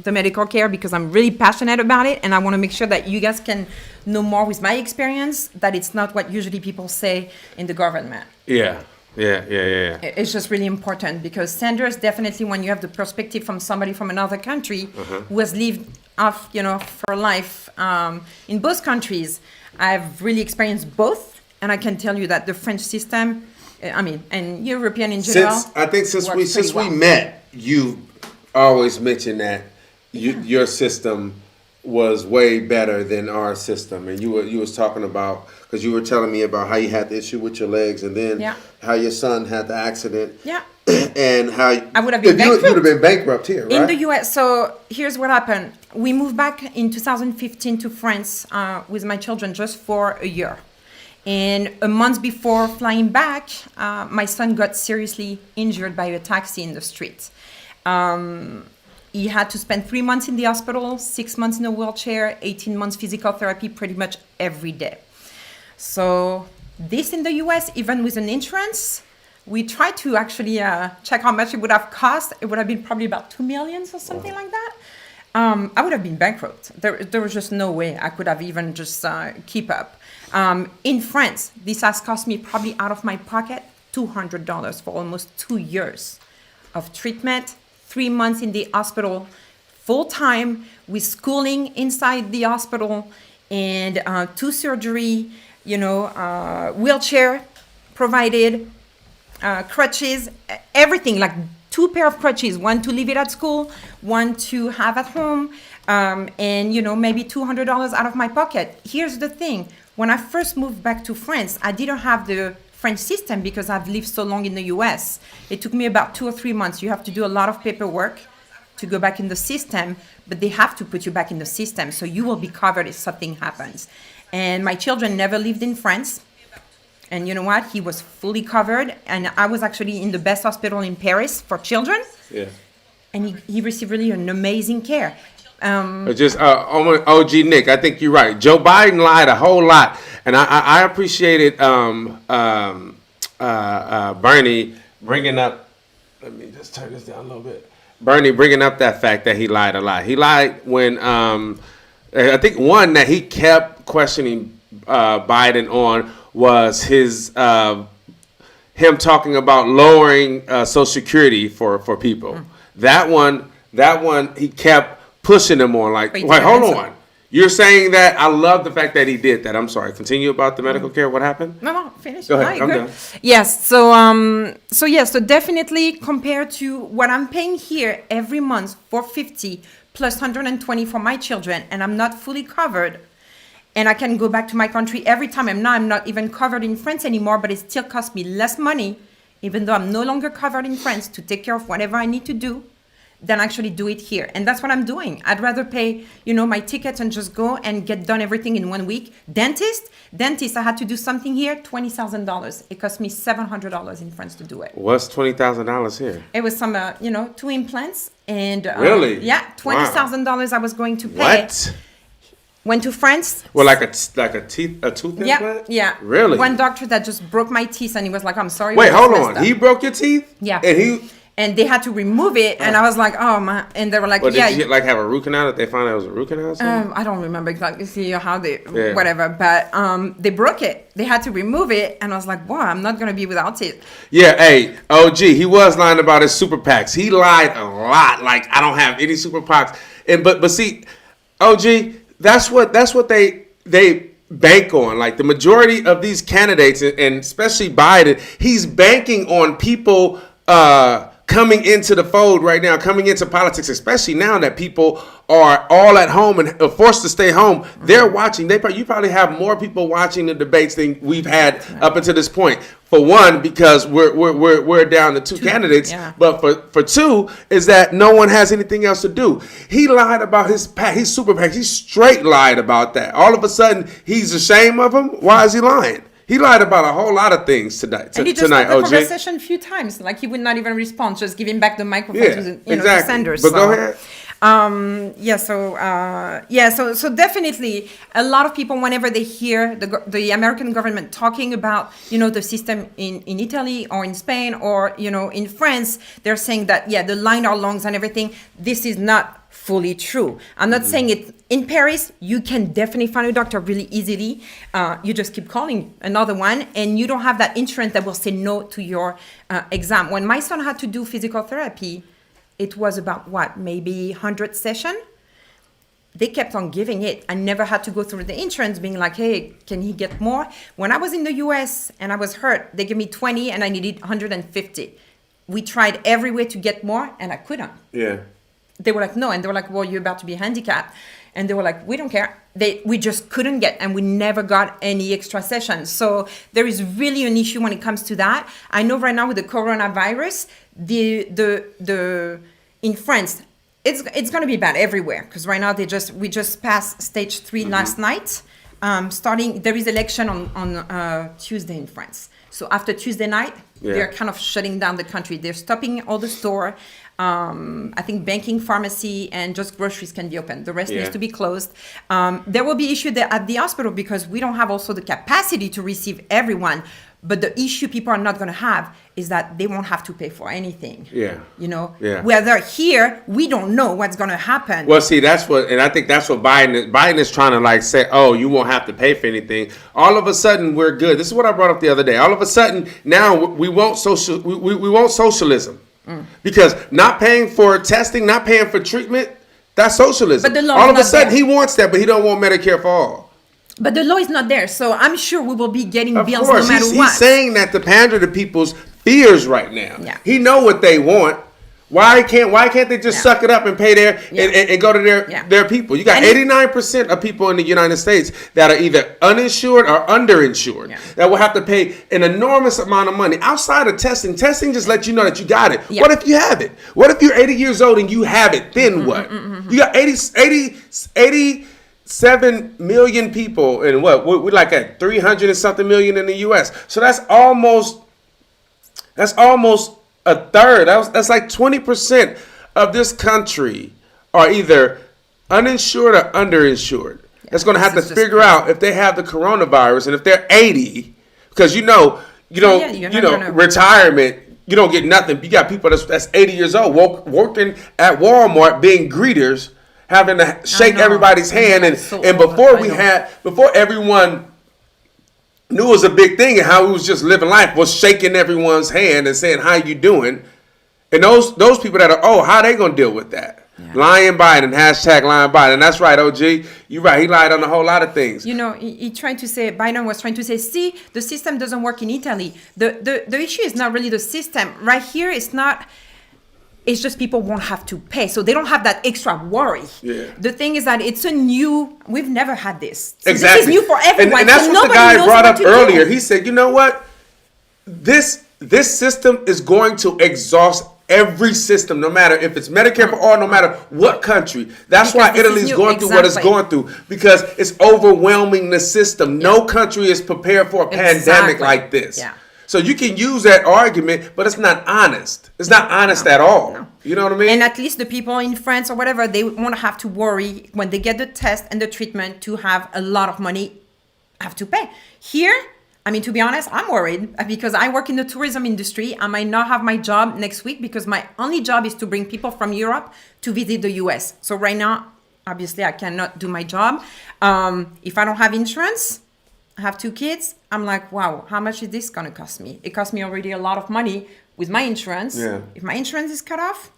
the medical care because I'm really passionate about it and I want to make sure that you guys can know more with my experience, that it's not what usually people say in the government. Yeah. It's just really important because Sanders, definitely when you have the perspective from somebody from another country who has lived off, for life in both countries, I've really experienced both. And I can tell you that the French system, and European in general. Since we met, you always mentioned that your system was way better than our system, and you was talking about because you were telling me about how you had the issue with your legs, and then how your son had the accident. Yeah. And how I would have been bankrupt. You would have been bankrupt here, right? In the U.S. So here's what happened. We moved back in 2015 to France with my children just for a year. And a month before flying back, my son got seriously injured by a taxi in the street. He had to spend 3 months in the hospital, 6 months in a wheelchair, 18 months physical therapy pretty much every day. So this in the US, even with an insurance, we tried to actually check how much it would have cost. It would have been probably about 2 million or something like that. I would have been bankrupt. There was just no way I could have even just keep up. In France, this has cost me probably out of my pocket $200 for almost 2 years of treatment, 3 months in the hospital, full time with schooling inside the hospital, and 2 surgery, wheelchair provided, crutches, everything, like 2 pair of crutches, one to leave it at school, one to have at home, and maybe $200 out of my pocket. Here's the thing. When I first moved back to France, I didn't have the French system because I've lived so long in the US. It took me about 2 or 3 months. You have to do a lot of paperwork to go back in the system, but they have to put you back in the system, so you will be covered if something happens. And my children never lived in France. And you know what? He was fully covered, and I was actually in the best hospital in Paris for children. Yeah. And he received really an amazing care. OG Nick, I think you're right. Joe Biden lied a whole lot, and I appreciated Bernie bringing up. Let me just turn this down a little bit. Bernie bringing up that fact that he lied a lot. He lied when I think one that he kept questioning Biden on was his him talking about lowering Social Security for people. That one he kept pushing him on, like, wait, hold on. You're saying that? I love the fact that he did that. I'm sorry. Continue about the medical care. What happened? No, finish. Go ahead. I'm done. Yes. So definitely compared to what I'm paying here every month, $450 plus $120 for my children, and I'm not fully covered. and I can go back to my country every time. I'm not even covered in France anymore, but it still costs me less money, even though I'm no longer covered in France, to take care of whatever I need to do, than actually do it here. And that's what I'm doing. I'd rather pay, my tickets and just go and get done everything in 1 week. Dentist, I had to do something here, $20,000. It cost me $700 in France to do it. What's $20,000 here? It was some, 2 implants. And really? Yeah, $20,000 I was going to pay. What? Went to France. Well, like a tooth implant? Yeah. Really? One doctor that just broke my teeth, and he was like, "I'm sorry." Wait, hold on. He broke your teeth? Yeah. And they had to remove it, and I was like, "Oh my!" And they were like, well, "Yeah." Did you have a root canal? That they found out it was a root canal? Or something? I don't remember exactly how they whatever, but they broke it. They had to remove it, and I was like, "Wow, I'm not gonna be without it." Yeah, hey, OG, he was lying about his super PACs. He lied a lot. Like, I don't have any super PACs, and but see, OG, that's what they bank on. Like, the majority of these candidates, and especially Biden, he's banking on people coming into the fold right now, coming into politics, especially now that people are all at home and are forced to stay home. They're watching. You probably have more people watching the debates than we've had up until this point. For one, because we're down to two candidates, but for two is that no one has anything else to do. He lied about his super PAC. He straight lied about that. All of a sudden, he's ashamed of him. Why is he lying? He lied about a whole lot of things tonight. And he just had the conversation a few times. Like, he would not even respond, just giving back the microphone to the sender. But go ahead. So definitely a lot of people, whenever they hear the American government talking about, the system in Italy or in Spain or, in France, they're saying that, the line are long and everything. This is not fully true. I'm not saying it. In Paris, you can definitely find a doctor really easily. You just keep calling another one, and you don't have that insurance that will say no to your exam. When my son had to do physical therapy, it was about maybe 100 sessions. They kept on giving it. I never had to go through the insurance being like, hey, can he get more? When I was in the US and I was hurt, they gave me 20 and I needed 150. We tried every way to get more and I couldn't. Yeah. They were like, no. And they were like, well, you're about to be handicapped. And they were like, we don't care. We just couldn't get, and we never got any extra sessions. So there is really an issue when it comes to that. I know right now with the coronavirus, in France, it's going to be bad everywhere, because right now we just passed stage 3 last night. There is election on Tuesday in France. So after Tuesday night, they're kind of shutting down the country. They're stopping all the store. I think banking, pharmacy, and just groceries can be open. The rest needs to be closed. There will be issue there at the hospital because we don't have also the capacity to receive everyone. But the issue people are not going to have is that they won't have to pay for anything. Where they're here, we don't know what's going to happen. Well, see, I think that's what Biden is trying to say, oh, you won't have to pay for anything. All of a sudden, we're good. This is what I brought up the other day. All of a sudden, now we want socialism. Because not paying for testing, not paying for treatment, that's socialism. But the law all of a is not sudden, there. he wants that, but he don't want Medicare for all. But the law is not there, so I'm sure we will be getting Of bills course, no matter what. He's saying that to pander to people's fears right now. Yeah. He know what they want. Why can't they just suck it up and pay and go to their people? You got 89% of people in the United States that are either uninsured or underinsured that will have to pay an enormous amount of money outside of testing. Testing just lets you know that you got it. What if you have it? What if you're 80 years old and you have it? Then what? You got 87 million people, and we're like at 300 and something million in the U.S. So that's almost a third. That's like 20% of this country are either uninsured or underinsured. That's going to have to figure out if they have the coronavirus, and if they're 80, because retirement, you don't get nothing. You got people that's 80 years old working at Walmart being greeters, having to shake everybody's hand, and before everyone knew it was a big thing and how he was just living life, was shaking everyone's hand and saying, how you doing? And those people that are, how are they going to deal with that? Lying Biden, #lying Biden. That's right, OG. You're right. He lied on a whole lot of things. Biden was trying to say, see, the system doesn't work in Italy. The issue is not really the system. Right here, it's not It's just people won't have to pay. So they don't have that extra worry. Yeah. The thing is that we've never had this. So Exactly. This is new for everyone. And that's so what the nobody guy knows brought what up to do. earlier. He said, you know what? This system is going to exhaust every system, no matter if it's Medicare for all, no matter what country. That's why Italy's going through what it's going through, because it's overwhelming the system. No country is prepared for a pandemic like this. Yeah. So you can use that argument, but it's not honest. It's not honest at all. You know what I mean? And at least the people in France or whatever, they won't have to worry when they get the test and the treatment to have a lot of money have to pay. Here, I mean, to be honest, I'm worried because I work in the tourism industry. I might not have my job next week because my only job is to bring people from Europe to visit the US. So right now, obviously, I cannot do my job. If I don't have insurance, I have 2 kids, I'm like, wow, how much is this gonna cost me? It cost me already a lot of money with my insurance. Yeah. If my insurance is cut off,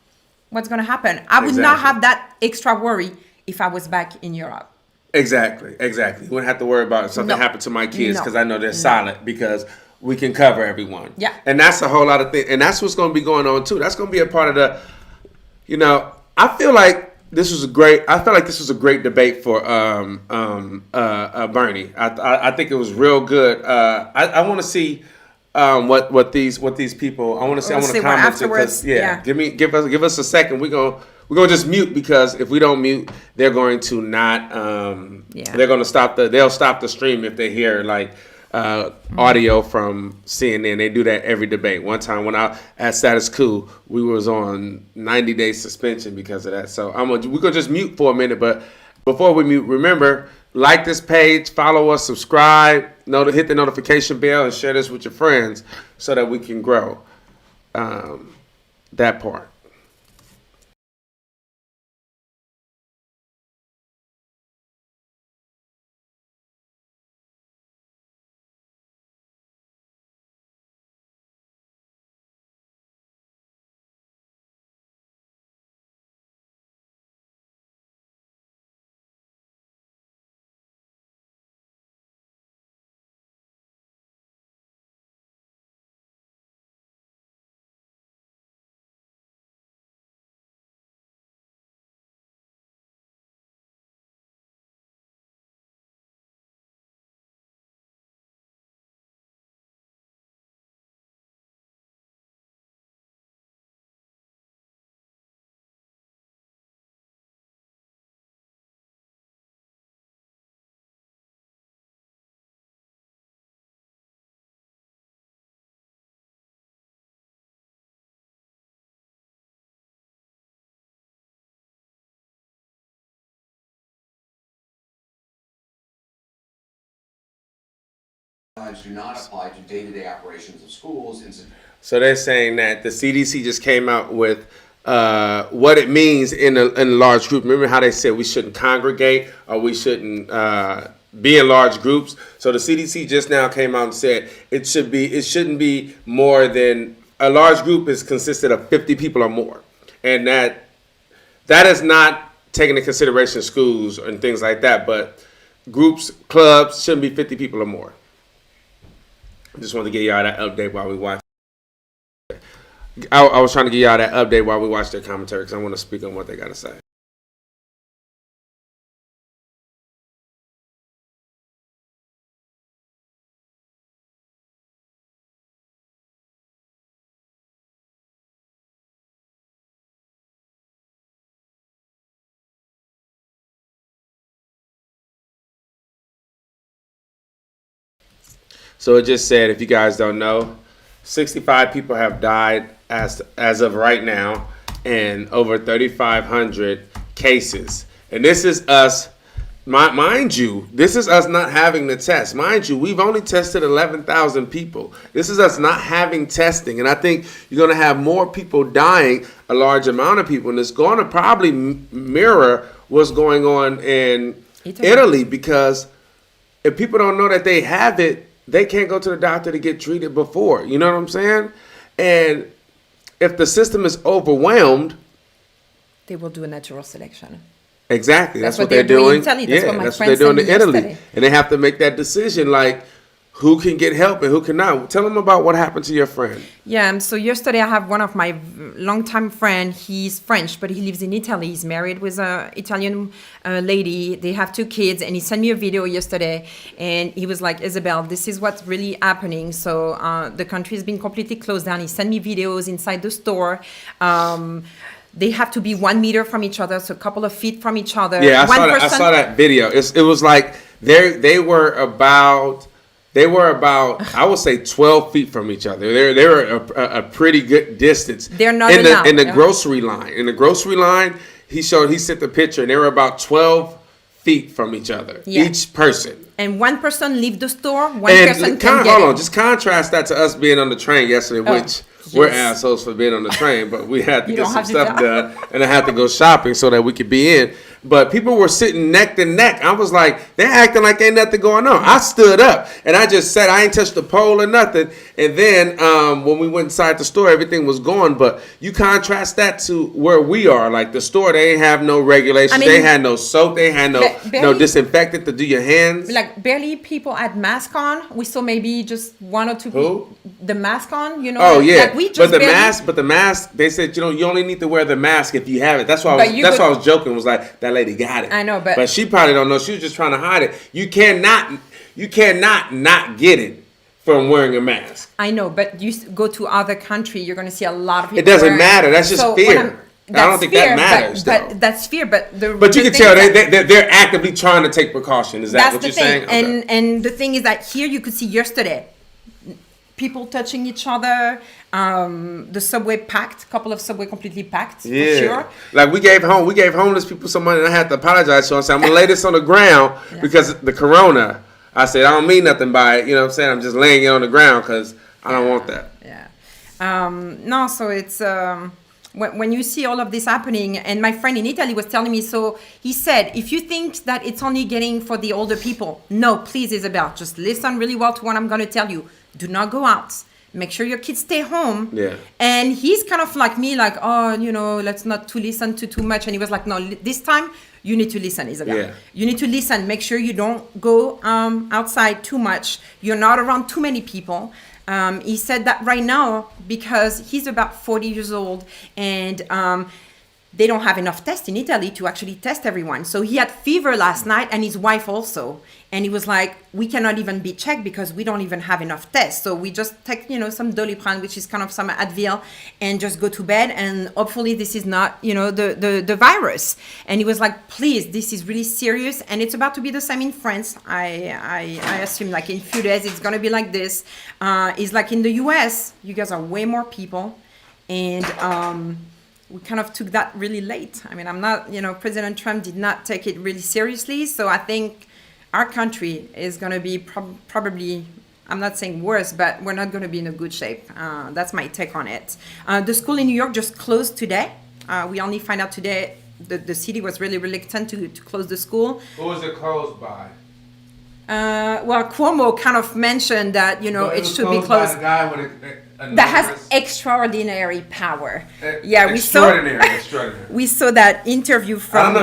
what's gonna happen? I would not have that extra worry if I was back in Europe. Exactly. You wouldn't have to worry about if something happened to my kids because I know they're solid because we can cover everyone. Yeah. And that's a whole lot of things. And that's what's going to be going on too. That's going to be a part of the, I feel like this was a great debate for Bernie. I think it was real good. I want to see what these people. I want to comment afterwards. Because give us a second. We're gonna just mute because if we don't mute, they're going to not. They're going to they'll stop the stream if they hear like audio from CNN. They do that every debate. One time when I at Status Quo, we was on 90-day suspension because of that. So we're gonna just mute for a minute. But before we mute, remember, like this page, follow us, subscribe, hit the notification bell, and share this with your friends so that we can grow that part. Do not apply to day-to-day operations of schools. So they're saying that the CDC just came out with what it means in a large group. Remember how they said we shouldn't congregate or we shouldn't be in large groups? So the CDC just now came out and said it shouldn't be more than a large group is consisted of 50 people or more, and that is not taking into consideration schools and things like that, but groups, clubs shouldn't be 50 people or more. I just wanted to give y'all that update while we watch. I was trying to give y'all that update while we watch their commentary because I want to speak on what they got to say. So it just said, if you guys don't know, 65 people have died as of right now, and over 3,500 cases. And this is us, mind you, this is us not having the test. Mind you, we've only tested 11,000 people. This is us not having testing. And I think you're going to have more people dying, a large amount of people. And it's going to probably mirror what's going on in Italy, because if people don't know that they have it, they can't go to the doctor to get treated before. You know what I'm saying? And if the system is overwhelmed, they will do a natural selection. Exactly. That's what they're doing. In Italy. That's what my that's what friend they're doing in said Italy. yesterday. And they have to make that decision, like, who can get help and who cannot. Tell them about what happened to your friend. Yeah, so yesterday I have one of my longtime friend. He's French, but he lives in Italy. He's married with an Italian lady. They have 2 kids, and he sent me a video yesterday, and he was like, Isabel, this is what's really happening. So the country has been completely closed down. He sent me videos inside the store. They have to be 1 meter from each other, so a couple of feet from each other. Yeah, I saw that video. It was like they were about I would say 12 feet from each other. They were a pretty good distance. They're not in the grocery line. In the grocery line, he sent the picture, and they were about 12 feet from each other, each person. And one person leave the store, one person can get hold on, it. just contrast that to us being on the train yesterday, which we're assholes for being on the train, but we had to get some stuff done, and I had to go shopping so that we could be in. But people were sitting neck to neck. I was like, they're acting like ain't nothing going on. I stood up and I just said, I ain't touched the pole or nothing. And then when we went inside the store, everything was gone. But you contrast that to where we are. Like the store, they ain't have no regulations. They had no soap. They had no disinfectant to do your hands. Like barely people had mask on. We saw maybe just 1 or 2 people. The mask on, you know. Oh yeah, like we just but the mask. They said you only need to wear the mask if you have it. That's why I was joking. Was like that lady got it. I know, but she probably don't know. She was just trying to hide it. You cannot not get it from wearing a mask. I know, but you go to other country, you're going to see a lot of people. It doesn't matter. That's just fear. I don't think that matters. But that's fear. But you can tell they're actively trying to take precaution. Is that what you're saying? Okay. And the thing is that here you could see yesterday people touching each other, the subway packed, a couple of subway completely packed, for sure. Like we gave homeless people some money, and I had to apologize to them. I said, I'm gonna lay this on the ground because the corona. I said, I don't mean nothing by it. You know what I'm saying? I'm just laying it on the ground because I don't want that. Yeah. No, so it's when you see all of this happening, and my friend in Italy was telling me, so he said, if you think that it's only getting for the older people, no, please, Isabel, just listen really well to what I'm going to tell you. Do not go out. Make sure your kids stay home. Yeah. And he's kind of like me, like, oh, let's not to listen to too much. And he was like, no, this time you need to listen, Isabel. Yeah. You need to listen. Make sure you don't go outside too much. You're not around too many people. He said that right now because he's about 40 years old and they don't have enough tests in Italy to actually test everyone. So he had fever last night and his wife also. And he was like, we cannot even be checked because we don't even have enough tests. So we just take, some Doliprane, which is kind of some Advil, and just go to bed. And hopefully this is not, the virus. And he was like, please, this is really serious. And it's about to be the same in France. I assume like in a few days, it's going to be like this. It's like in the US, you guys are way more people. And we kind of took that really late. I mean, I'm not, President Trump did not take it really seriously. So I think our country is going to be probably, I'm not saying worse, but we're not going to be in a good shape. That's my take on it. The school in New York just closed today. We only find out today that the city was really reluctant to close the school. Who was it closed by? Well, Cuomo kind of mentioned that, it should be closed. By the guy with that has extraordinary power. Yeah, extraordinary. We saw that interview from. I don't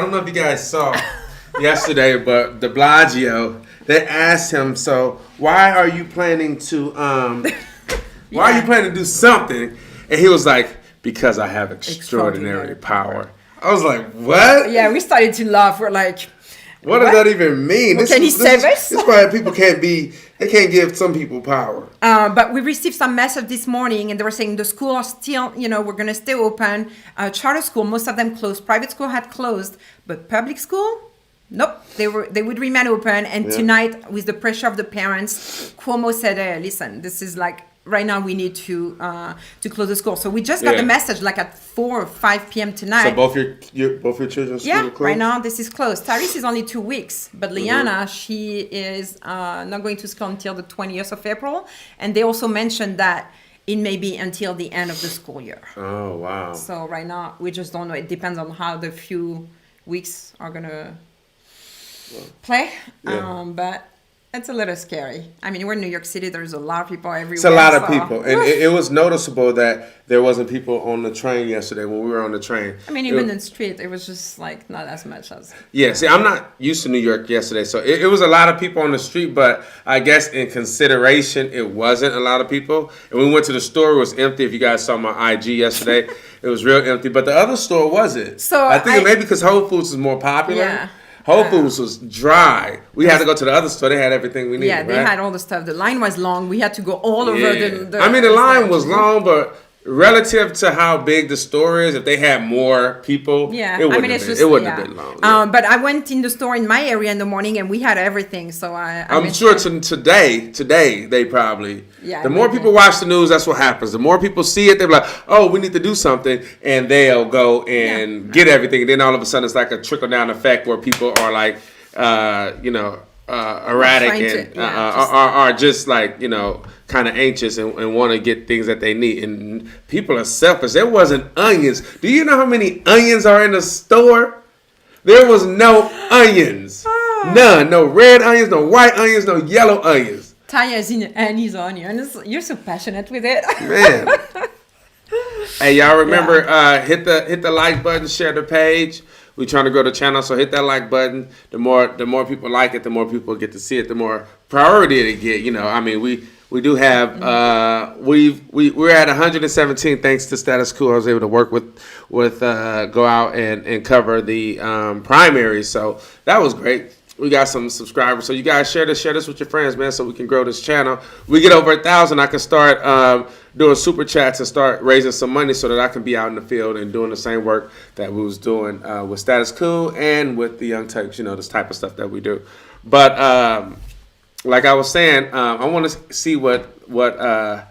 know if you guys saw yesterday, but De Blasio, they asked him, so why are you planning to do something? And he was like, because I have extraordinary power. I was like, what? Yeah, we started to laugh. We're like, what does that even mean? Well, can he save us? This is why people they can't give some people power. But we received some message this morning and they were saying the school are still, we're going to stay open. Charter school, most of them closed. Private school had closed, but public school, nope, they would remain open. And tonight, with the pressure of the parents, Cuomo said, hey, listen, this is like, right now we need to close the school. So we just got the message like at 4 or 5 p.m. tonight. So both your children's school are closed? Right now this is closed. Tyrese is only 2 weeks, but Liana, she is not going to school until the 20th of April. And they also mentioned that it may be until the end of the school year. Oh, wow. So right now we just don't know. It depends on how the few weeks are going to play. Yeah. But It's a little scary. I mean, we're in New York City. There's a lot of people everywhere. It's a lot of so- people, and it was noticeable that there wasn't people on the train yesterday when we were on the train. I mean, even in the street, it was just like not as much as. Yeah, see, I'm not used to New York yesterday, so it was a lot of people on the street, but I guess in consideration, it wasn't a lot of people. And we went to the store, it was empty. If you guys saw my IG yesterday, it was real empty, but the other store wasn't. So I think maybe because Whole Foods is more popular. Yeah. Whole Foods was dry. We had to go to the other store. They had everything we needed. Yeah, they right? had all the stuff. The line was long. We had to go all over the I mean, the line was long, but relative to how big the store is, if they had more people, Yeah, it wouldn't have been long. But I went in the store in my area in the morning and we had everything. So I'm sure today they probably. Yeah, the more people watch the news, that's what happens. The more people see it, they're like, "Oh, we need to do something," and they'll go and get everything. And then all of a sudden, it's like a trickle down effect where people are like, erratic and are just like kind of anxious and want to get things that they need. And people are selfish. There wasn't onions. Do you know how many onions are in the store? There was no onions. None. No red onions, no white onions, no yellow onions. Taya's in Annie's onions. You're so passionate with it. Man. Hey, y'all remember, hit the like button, share the page. We're trying to grow the channel, so hit that like button. The more people like it, the more people get to see it, the more priority it get. I mean, we do have we're at 117 thanks to Status Quo. I was able to work with go out and cover the primaries, so that was great. We got some subscribers, so you guys share this with your friends, man, so we can grow this channel. We get over 1,000, I can start doing super chats and start raising some money so that I can be out in the field and doing the same work that we was doing with Status Quo and with the Young Turks, this type of stuff that we do. But like I was saying, I want to see what CNN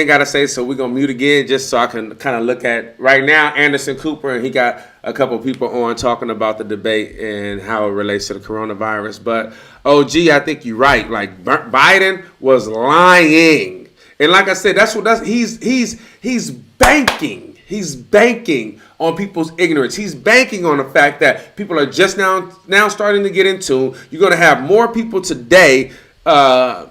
got to say, so we're going to mute again just so I can kind of look at right now Anderson Cooper, and he got a couple people on talking about the debate and how it relates to the coronavirus. But OG, I think you're right. Like Biden was lying, and like I said, he's banking. He's banking on people's ignorance. He's banking on the fact that people are just now starting to get into. You're going to have more people today. You're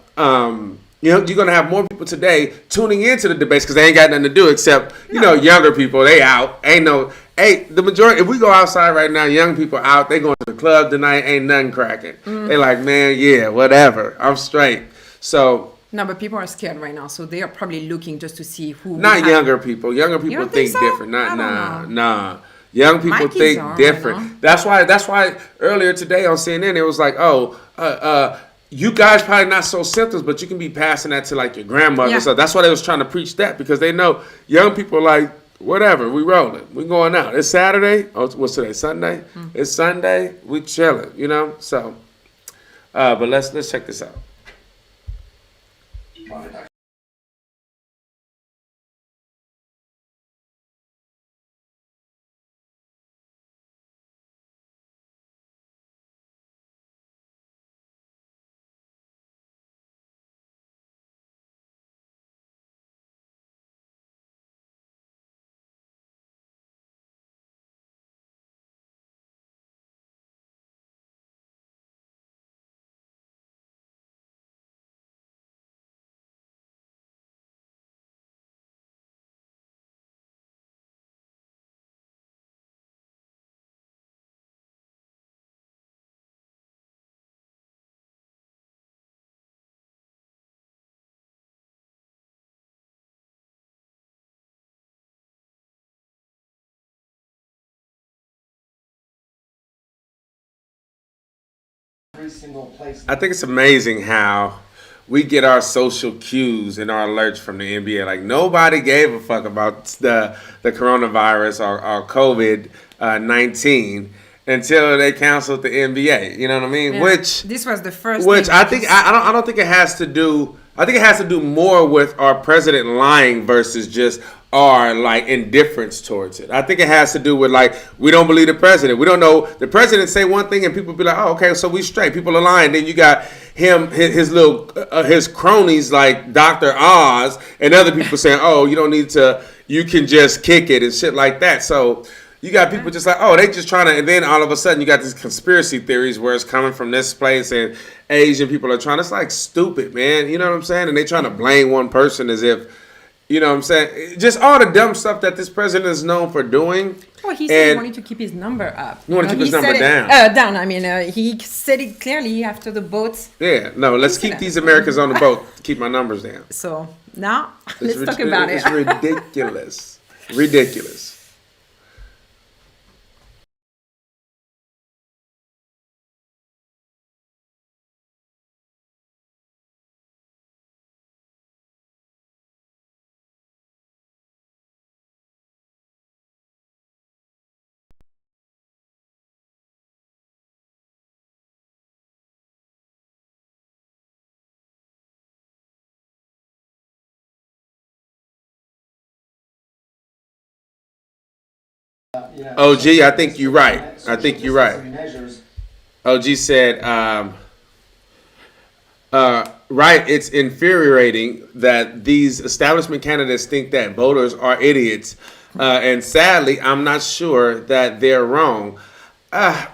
going to have more people today tuning into the debates because they ain't got nothing to do except, younger people. They out. The majority, if we go outside right now, young people out, they going to the club tonight, ain't nothing cracking. They like, man, yeah, whatever. I'm straight. So. No, but people are scared right now, so they are probably looking just to see who. Not younger people. Younger people think so? different. Nah. Young people think different. That's why earlier today on CNN it was like, you guys probably not so symptoms, but you can be passing that to like your grandmother. Yeah. So that's why they was trying to preach that, because they know young people like, whatever, we rolling, we going out. It's Saturday. Oh, what's today? Sunday. It's Sunday. We chilling. So, but let's check this out. I think it's amazing how we get our social cues and our alerts from the NBA. Like nobody gave a fuck about the coronavirus or COVID-19 until they canceled the NBA. You know what I mean? Yeah. Which this was the first. Which I think I don't think it has to do. I think it has to do more with our president lying versus just our like indifference towards it. I think it has to do with like we don't believe the president. We don't know the president say one thing and people be like, oh, okay, so we straight. People are lying. Then you got him, his cronies like Dr. Oz and other people saying, oh, you don't need to. You can just kick it and shit like that. So You got people just like, oh, they just trying to, and then all of a sudden you got these conspiracy theories where it's coming from this place and Asian people are trying. It's like stupid, man. You know what I'm saying? And they trying to blame one person as if, you know what I'm saying? Just all the dumb stuff that this president is known for doing. Well, he said he wanted to keep his number up. He wanted to keep his number down. Down. I mean, he said it clearly after the votes. Yeah, no, let's keep these Americans on the boat to keep my numbers down. So now, let's talk about it. It's ridiculous. Ridiculous. OG, I think you're right. OG said, right, it's infuriating that these establishment candidates think that voters are idiots. And sadly, I'm not sure that they're wrong. I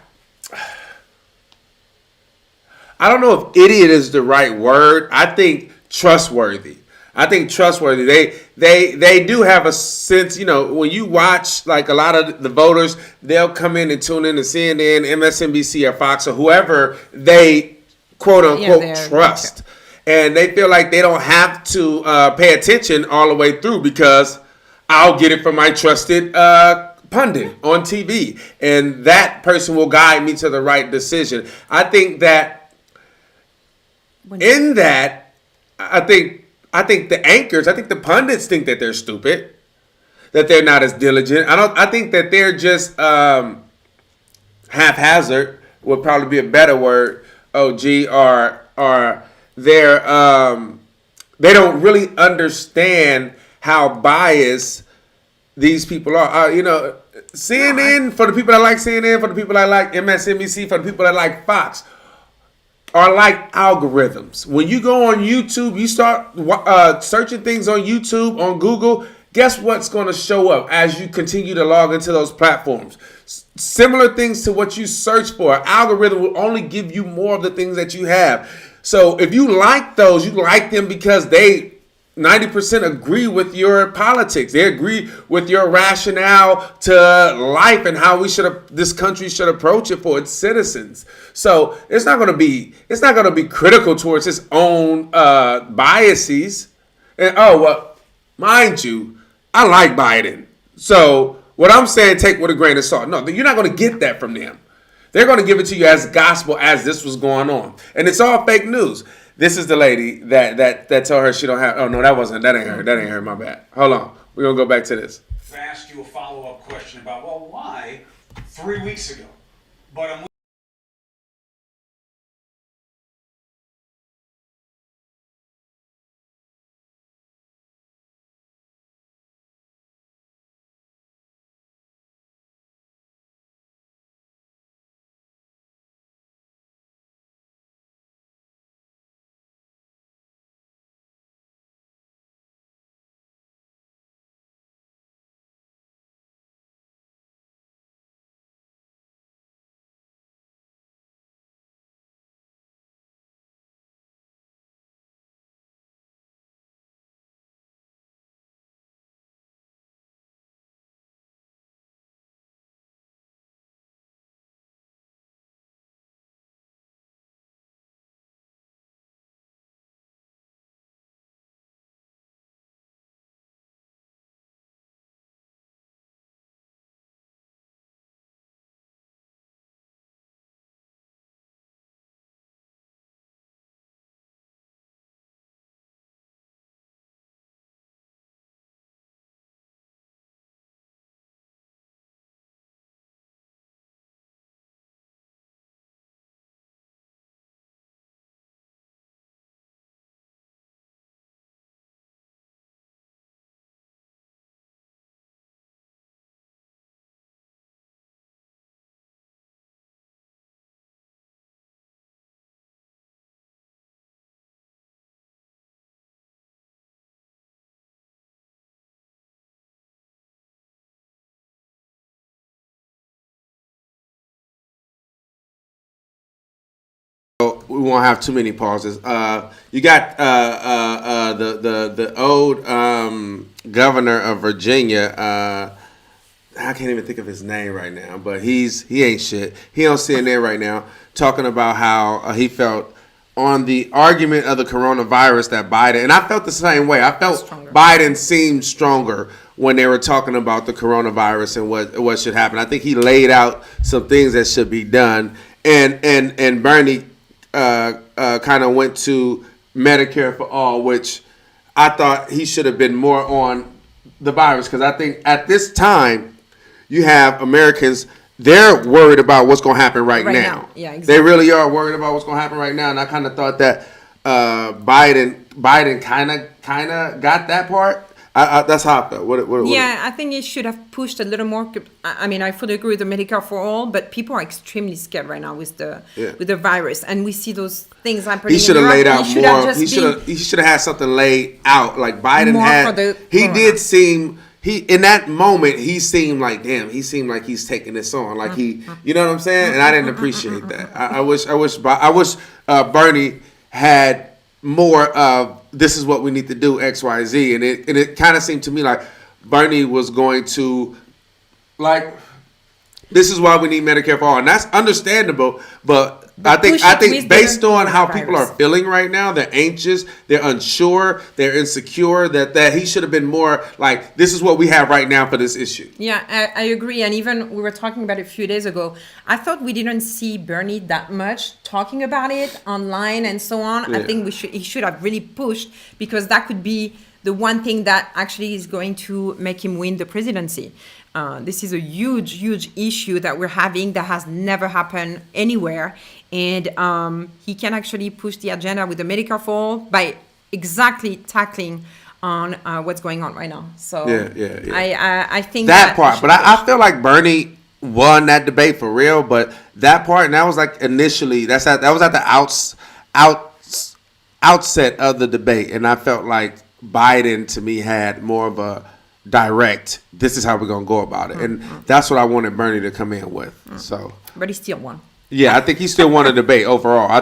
don't know if idiot is the right word. I think trustworthy. They do have a sense, you know, when you watch like a lot of the voters, they'll come in and tune in to CNN, MSNBC, or Fox, or whoever they quote unquote trust. And they feel like they don't have to pay attention all the way through because I'll get it from my trusted pundit on TV. And that person will guide me to the right decision. I think that in that, I think the anchors, I think the pundits think that they're stupid, that they're not as diligent. I think that they're just haphazard would probably be a better word. OG are they're they don't really understand how biased these people are. You know, CNN, for the people that like CNN, for the people that like MSNBC, for the people that like Fox, are like algorithms. When you go on YouTube, you start searching things on YouTube, on Google, guess what's going to show up as you continue to log into those platforms? Similar things to what you search for. An algorithm will only give you more of the things that you have. So if you like those, you like them because they 90% agree with your politics. They agree with your rationale to life and how this country should approach it for its citizens. So it's not going to be critical towards its own biases. And mind you, I like Biden. So what I'm saying, take with a grain of salt. No, you're not going to get that from them. They're going to give it to you as gospel as this was going on, and it's all fake news. This is the lady that told her she don't have. Oh no, that ain't her. My bad. Hold on, we're gonna go back to this. I asked you a follow-up question about, well, why 3 weeks ago? But I'm we won't have too many pauses. You got the old governor of Virginia. I can't even think of his name right now, but he ain't shit. He on CNN right now talking about how he felt on the argument of the coronavirus that Biden, and I felt the same way. I felt Biden seemed stronger when they were talking about the coronavirus and what should happen. I think he laid out some things that should be done, and Bernie kind of went to Medicare for all, which I thought he should have been more on the virus, because I think at this time you have Americans, they're worried about what's going to happen right now. Yeah, exactly. They really are worried about what's going to happen right now, and I kind of thought that Biden kind of got that part. That's how I felt. What I think it should have pushed a little more. I mean, I fully agree with the Medicare for all, but people are extremely scared right now with the virus, and we see those things happening. He should have laid out more. He should have had something laid out like Biden had. He did seem. In that moment, he seemed like, damn, he seemed like he's taking this on. Like he, you know what I'm saying? And I didn't appreciate that. I wish Bernie had more of, this is what we need to do, X, Y, Z. And it kind of seemed to me like Bernie was going to, like, this is why we need Medicare for all. And that's understandable, but I think based on how people are feeling right now, they're anxious, they're unsure, they're insecure, that he should have been more like, this is what we have right now for this issue. Yeah, I agree. And even we were talking about it a few days ago. I thought we didn't see Bernie that much talking about it online and so on. Yeah. I think he should have really pushed, because that could be the one thing that actually is going to make him win the presidency. This is a huge, huge issue that we're having that has never happened anywhere. And he can actually push the agenda with the Medicare for all by exactly tackling on what's going on right now. So I think that part. But I feel like Bernie won that debate for real. But that part, and that was like initially, that was at the outset of the debate. And I felt like Biden, to me, had more of a direct, this is how we're going to go about it. And that's what I wanted Bernie to come in with. So, but he still won. Yeah, I think he still won the debate overall. I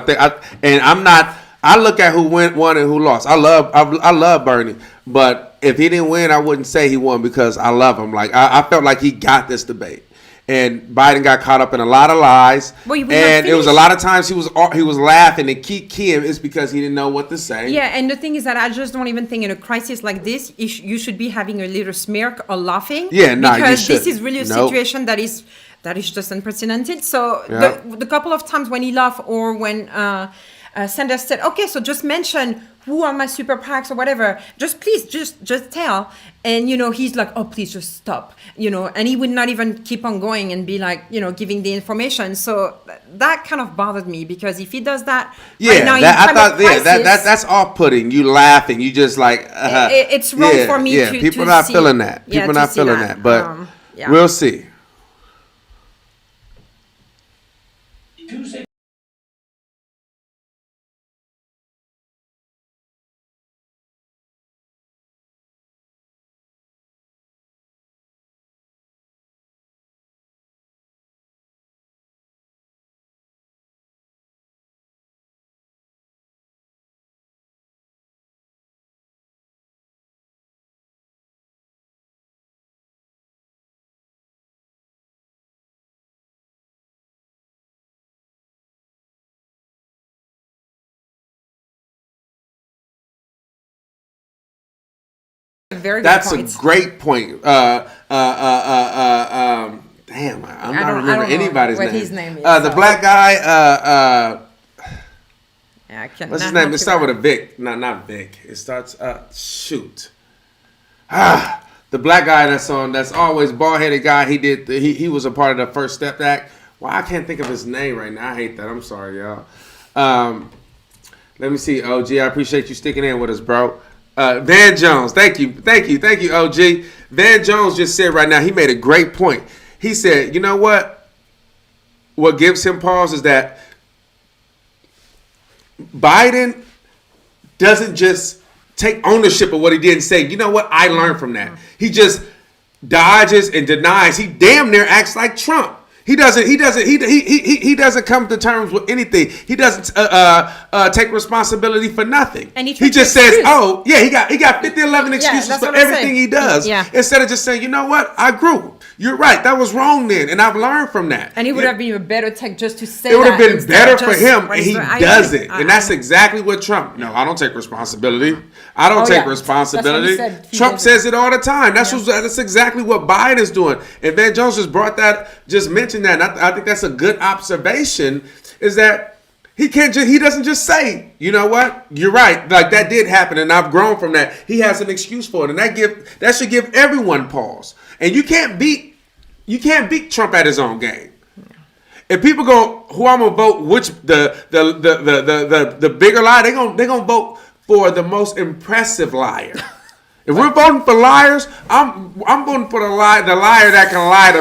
look at who won and who lost. I love Bernie, but if he didn't win, I wouldn't say he won, because I love him. Like I felt like he got this debate, and Biden got caught up in a lot of lies, and it was a lot of times he was laughing and keying. It's because he didn't know what to say. Yeah, and the thing is that I just don't even think in a crisis like this you should be having a little smirk or laughing. Yeah, no, because this is really a situation that is just unprecedented. So the couple of times when he laughed, or when Sanders said, okay, so just mention who are my super PACs or whatever, just tell. And, he's like, oh, please just stop, and he would not even keep on going and be like, giving the information. So that kind of bothered me, because if he does that right now, that's off-putting. You laughing, you just like, it's wrong for me to people not feeling that. People not feeling that, but we'll see. That's a great point. Damn, I'm not remembering anybody's name. His name is, the black guy. What's his name? It starts with a Vic. No, not Vic. It starts. Shoot. The black guy that's always bald-headed guy. He was a part of the First Step Act. Well, I can't think of his name right now. I hate that. I'm sorry, y'all. Let me see, OG. I appreciate you sticking in with us, bro. Van Jones, thank you, OG. Van Jones just said right now, he made a great point. He said, you know what? What gives him pause is that Biden doesn't just take ownership of what he did and say, you know what? I learned from that. He just dodges and denies. He damn near acts like Trump. He doesn't come to terms with anything. He doesn't take responsibility for nothing. And he just says, "Oh, yeah, he got 50, 11 excuses that's for what I'm everything saying. he does." Yeah. Instead of just saying, "You know what? I grew. You're right. That was wrong then, and I've learned from that." And it would have been a better take just to say it would have that been instead better of for just him, and raise he the- I doesn't. agree. And that's exactly what Trump. No, I don't take responsibility. I don't Oh, take yeah. responsibility. That's what he said. He Trump did. says it all the time. That's exactly what Biden's doing. And Van Jones just mentioned that. And I think that's a good observation. Is that he doesn't just say, "You know what? You're right. Like that did happen, and I've grown from that." He has an excuse for it, and that should give everyone pause. And you can't beat Trump at his own game. If people go, who I'm gonna vote, which the bigger liar, they gonna vote for the most impressive liar. If we're voting for liars, I'm voting for the liar that can lie.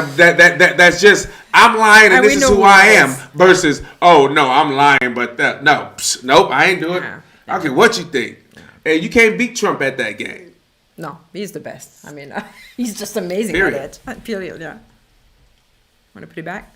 That's just I'm lying and this is who I am. Versus, oh no, I'm lying, but nope, I ain't doing it. Okay, what you think? And you can't beat Trump at that game. No, he's the best. I mean, he's just amazing Period. at it. Period. Yeah. Want to put it back?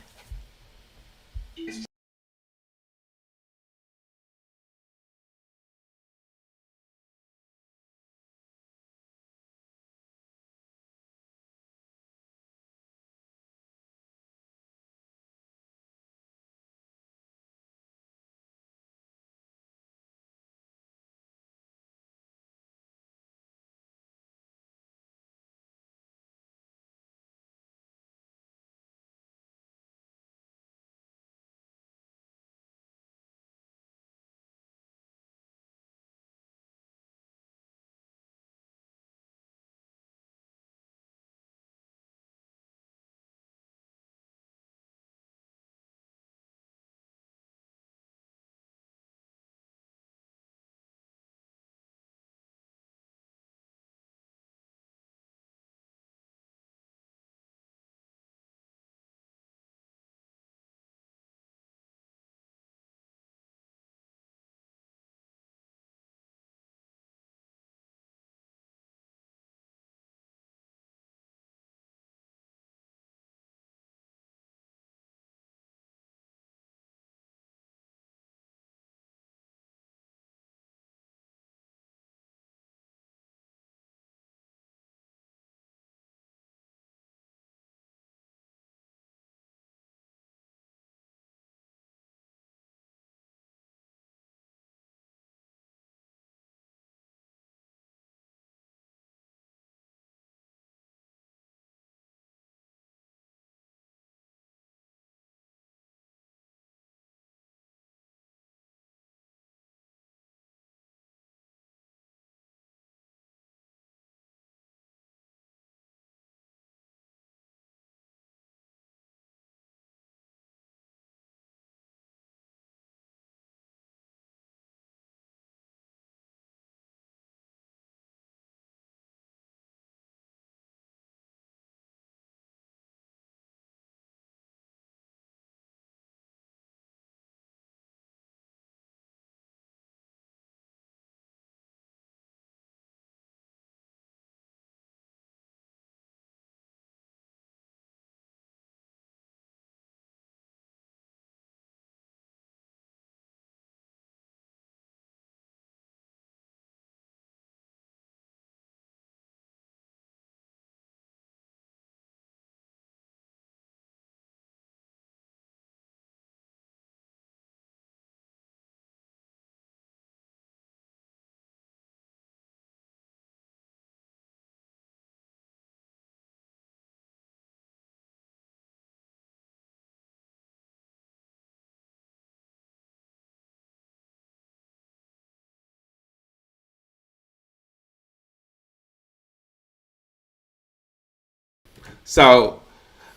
So,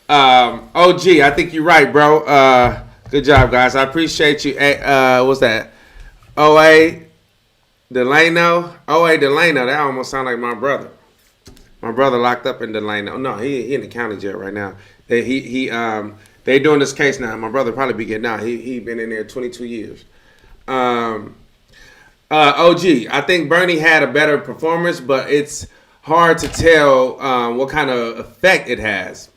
OG, I think you're right, bro. Good job, guys. I appreciate you. What's that? OA Delano. OA Delano. That almost sounds like my brother. My brother locked up in Delano. No, he in the county jail right now. They doing this case now. My brother probably be getting out. He been in there 22 years. OG, I think Bernie had a better performance, but it's hard to tell what kind of effect it has.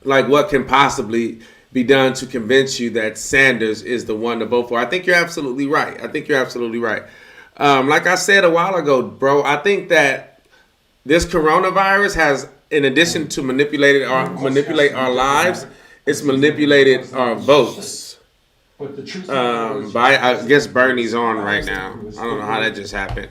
like what can possibly be done to convince you that Sanders is the one to vote for. I think you're absolutely right. Like I said a while ago, bro, I think that this coronavirus has, in addition to manipulate our lives, it's manipulated our votes. But I guess Bernie's on right now. I don't know how that just happened.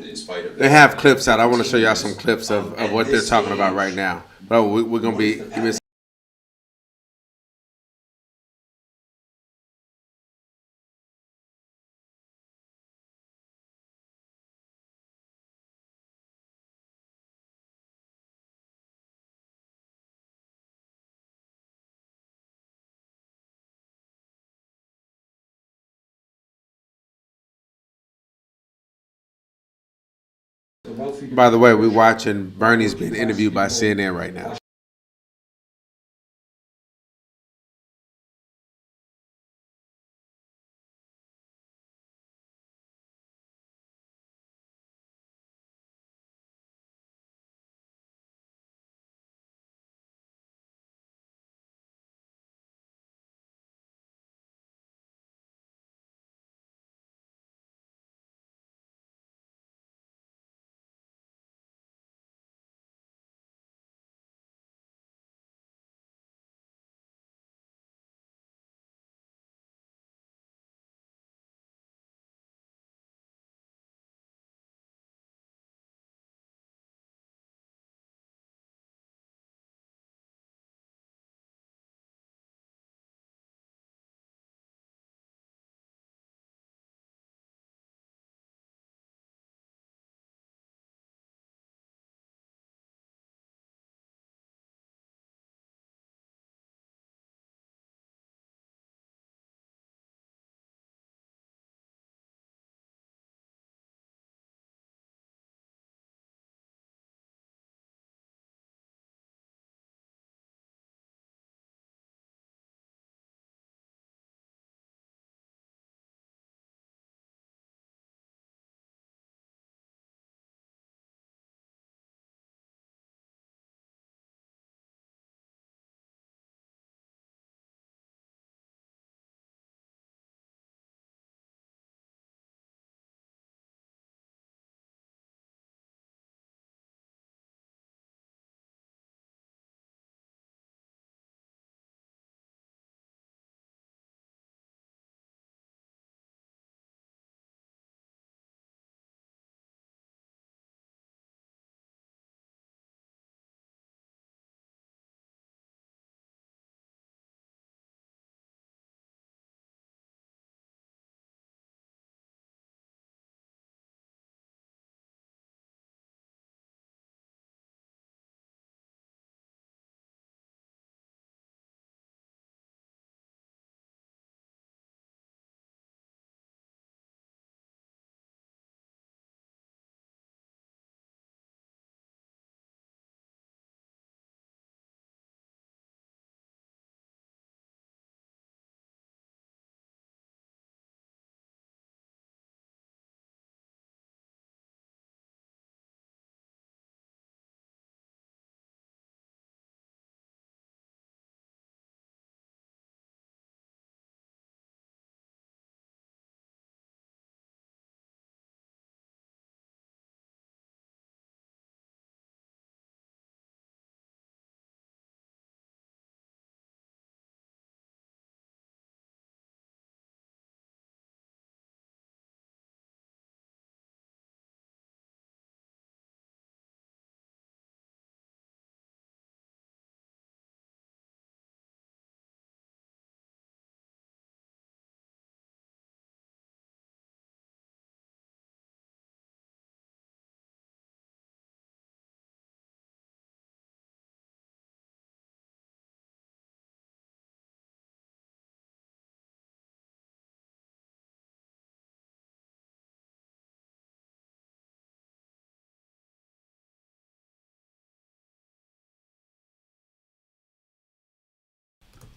in spite of. They have clips out. I want to show y'all some clips of what they're talking about right now. But we're going to be. By the way, we're watching Bernie's being interviewed by CNN right now.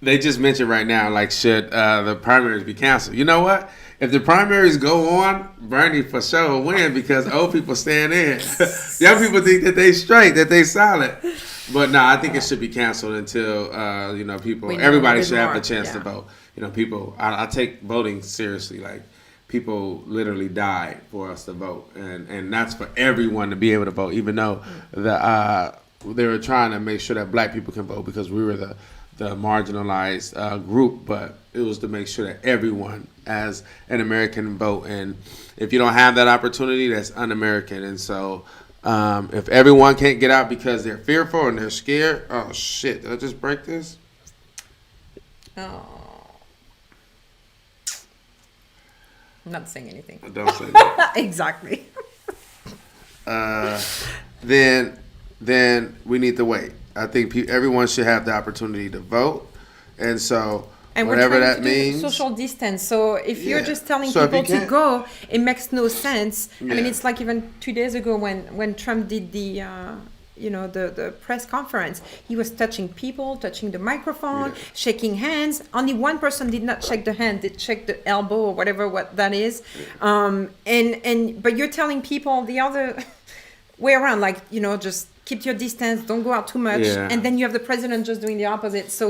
They just mentioned right now, like, should the primaries be canceled? You know what? If the primaries go on, Bernie for sure will win because old people stand in. Young people think that they straight, that they solid. But no, I think it should be canceled until everybody should have the chance to vote. People. I take voting seriously. Like, people literally died for us to vote, and that's for everyone to be able to vote. Even though they were trying to make sure that black people can vote because we were the the marginalized group, but it was to make sure that everyone as an American vote. And if you don't have that opportunity, that's un-American. And so if everyone can't get out because they're fearful and they're scared, oh shit, did I just break this? Oh. I'm not saying anything. Don't say that. Exactly. Then we need to wait. I think everyone should have the opportunity to vote, and so and whatever we're trying that to do means. social distance. So if you're just telling So if people you to go, it makes no sense. I mean, Yeah. it's like even 2 days ago when Trump did the the press conference, he was touching people, touching the microphone, shaking hands. Only one person did not shake the hand; they shake the elbow or whatever what that is. But you're telling people the other way around, like just keep your distance, don't go out too much, and then you have the president just doing the opposite. So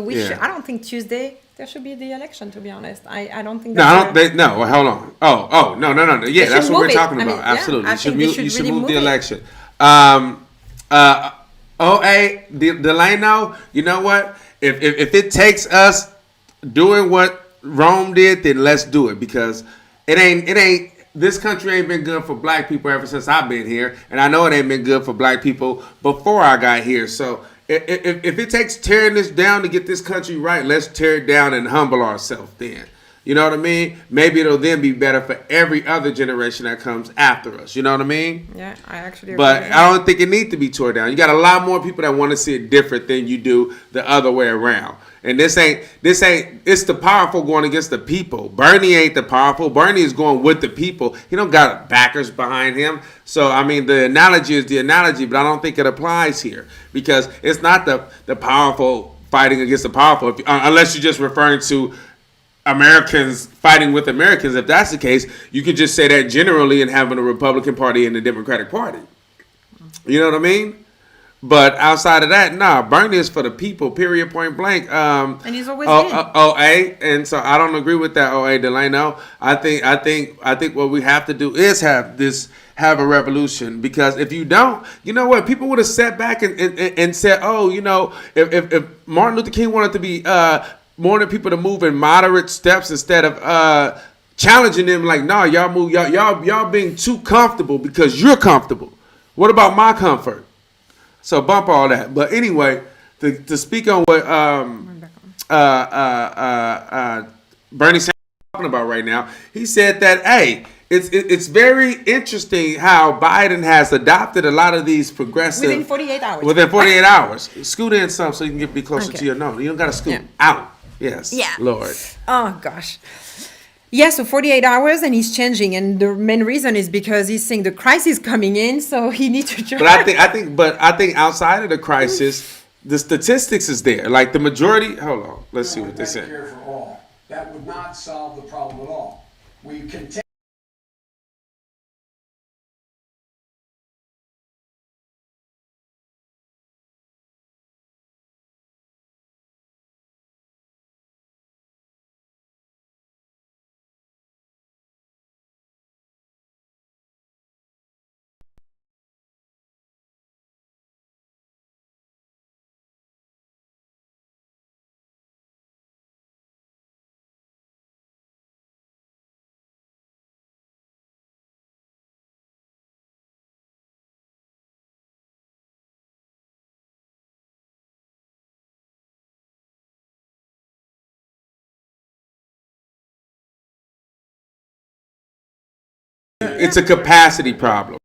I don't think Tuesday there should be the election. To be honest, I don't think. No, I don't. No, well, hold on. Oh, no. Yeah, They that's should what we're move it. talking I mean, about. yeah, Absolutely, I think they should you should really move the move it. election. Delano, you know what? If it takes us doing what Rome did, then let's do it, because it ain't. This country ain't been good for black people ever since I've been here, and I know it ain't been good for black people before I got here. So if it takes tearing this down to get this country right, let's tear it down and humble ourselves then. You know what I mean? Maybe it'll then be better for every other generation that comes after us. You know what I mean? Yeah, I actually agree. But with I don't think it needs to be torn down. You got a lot more people that want to see it different than you do the other way around. And this ain't, it's the powerful going against the people. Bernie ain't the powerful. Bernie is going with the people. He don't got backers behind him. So, I mean, the analogy is the analogy, but I don't think it applies here, because it's not the powerful fighting against the powerful, unless you're just referring to Americans fighting with Americans. If that's the case, you could just say that generally and having a Republican Party and the Democratic Party. You know what I mean? But outside of that, nah, Bernie is for the people, period, point blank. And he's always OA, and so I don't agree with that, OA Delano. I think what we have to do is have a revolution, because if you don't, you know what, people would have sat back and said, oh, if Martin Luther King wanted to be wanted people to move in moderate steps instead of challenging them, like, nah, y'all being too comfortable because you're comfortable. What about my comfort? So bump all that. But anyway, to speak on what Bernie Sanders is talking about right now, he said that, hey, it's very interesting how Biden has adopted a lot of these progressive... Within 48 hours. Within 48 hours. Scoot in some so you can be closer to your nose. You don't got to scoot out. Yes. Yeah. Lord. Oh, gosh. Yeah, so 48 hours and he's changing, and the main reason is because he's seeing the crisis coming in, so he needs to try. But I think outside of the crisis, the statistics is there. Like the majority. Hold on, let's see what they say. Medicare for all. That would not solve the problem at all. We can It's a capacity problem.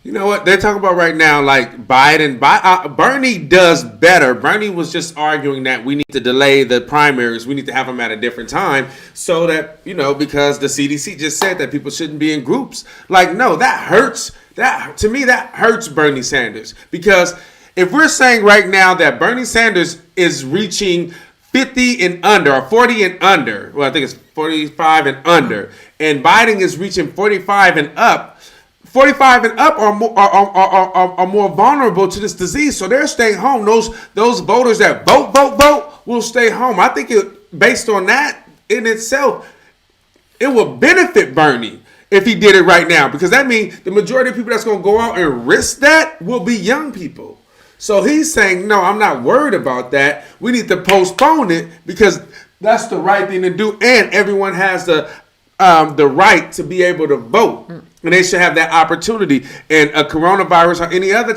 You know what they're talking about right now? Like Biden, Bernie does better. Bernie was just arguing that we need to delay the primaries. We need to have them at a different time so that, because the CDC just said that people shouldn't be in groups. Like, no, that hurts. To me, that hurts Bernie Sanders, because if we're saying right now that Bernie Sanders is reaching 50 and under, or 40 and under, well, I think it's 45 and under, and Biden is reaching 45 and up. 45 and up are more vulnerable to this disease, so they're staying home. Those voters that vote will stay home. I think based on that in itself, it will benefit Bernie if he did it right now, because that means the majority of people that's going to go out and risk that will be young people. So he's saying, no, I'm not worried about that. We need to postpone it because that's the right thing to do, and everyone has the right to be able to vote. And they should have that opportunity. And a coronavirus or any other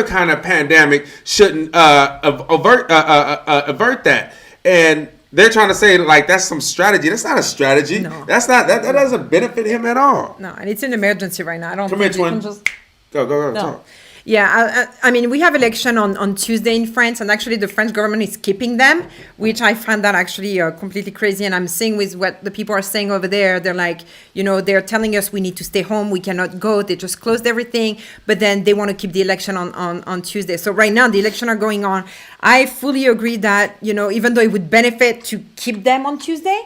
kind of pandemic shouldn't avert that. And they're trying to say like that's some strategy. That's not a strategy. No. That doesn't benefit him at all. No, and it's an emergency right now. I don't Come think here, you can twin. just. Go. No. Talk. Yeah, I mean, we have election on Tuesday in France, and actually the French government is skipping them, which I find that actually completely crazy. And I'm seeing with what the people are saying over there, they're like, they're telling us we need to stay home, we cannot go. They just closed everything, but then they want to keep the election on Tuesday. So right now the election are going on. I fully agree that, even though it would benefit to keep them on Tuesday,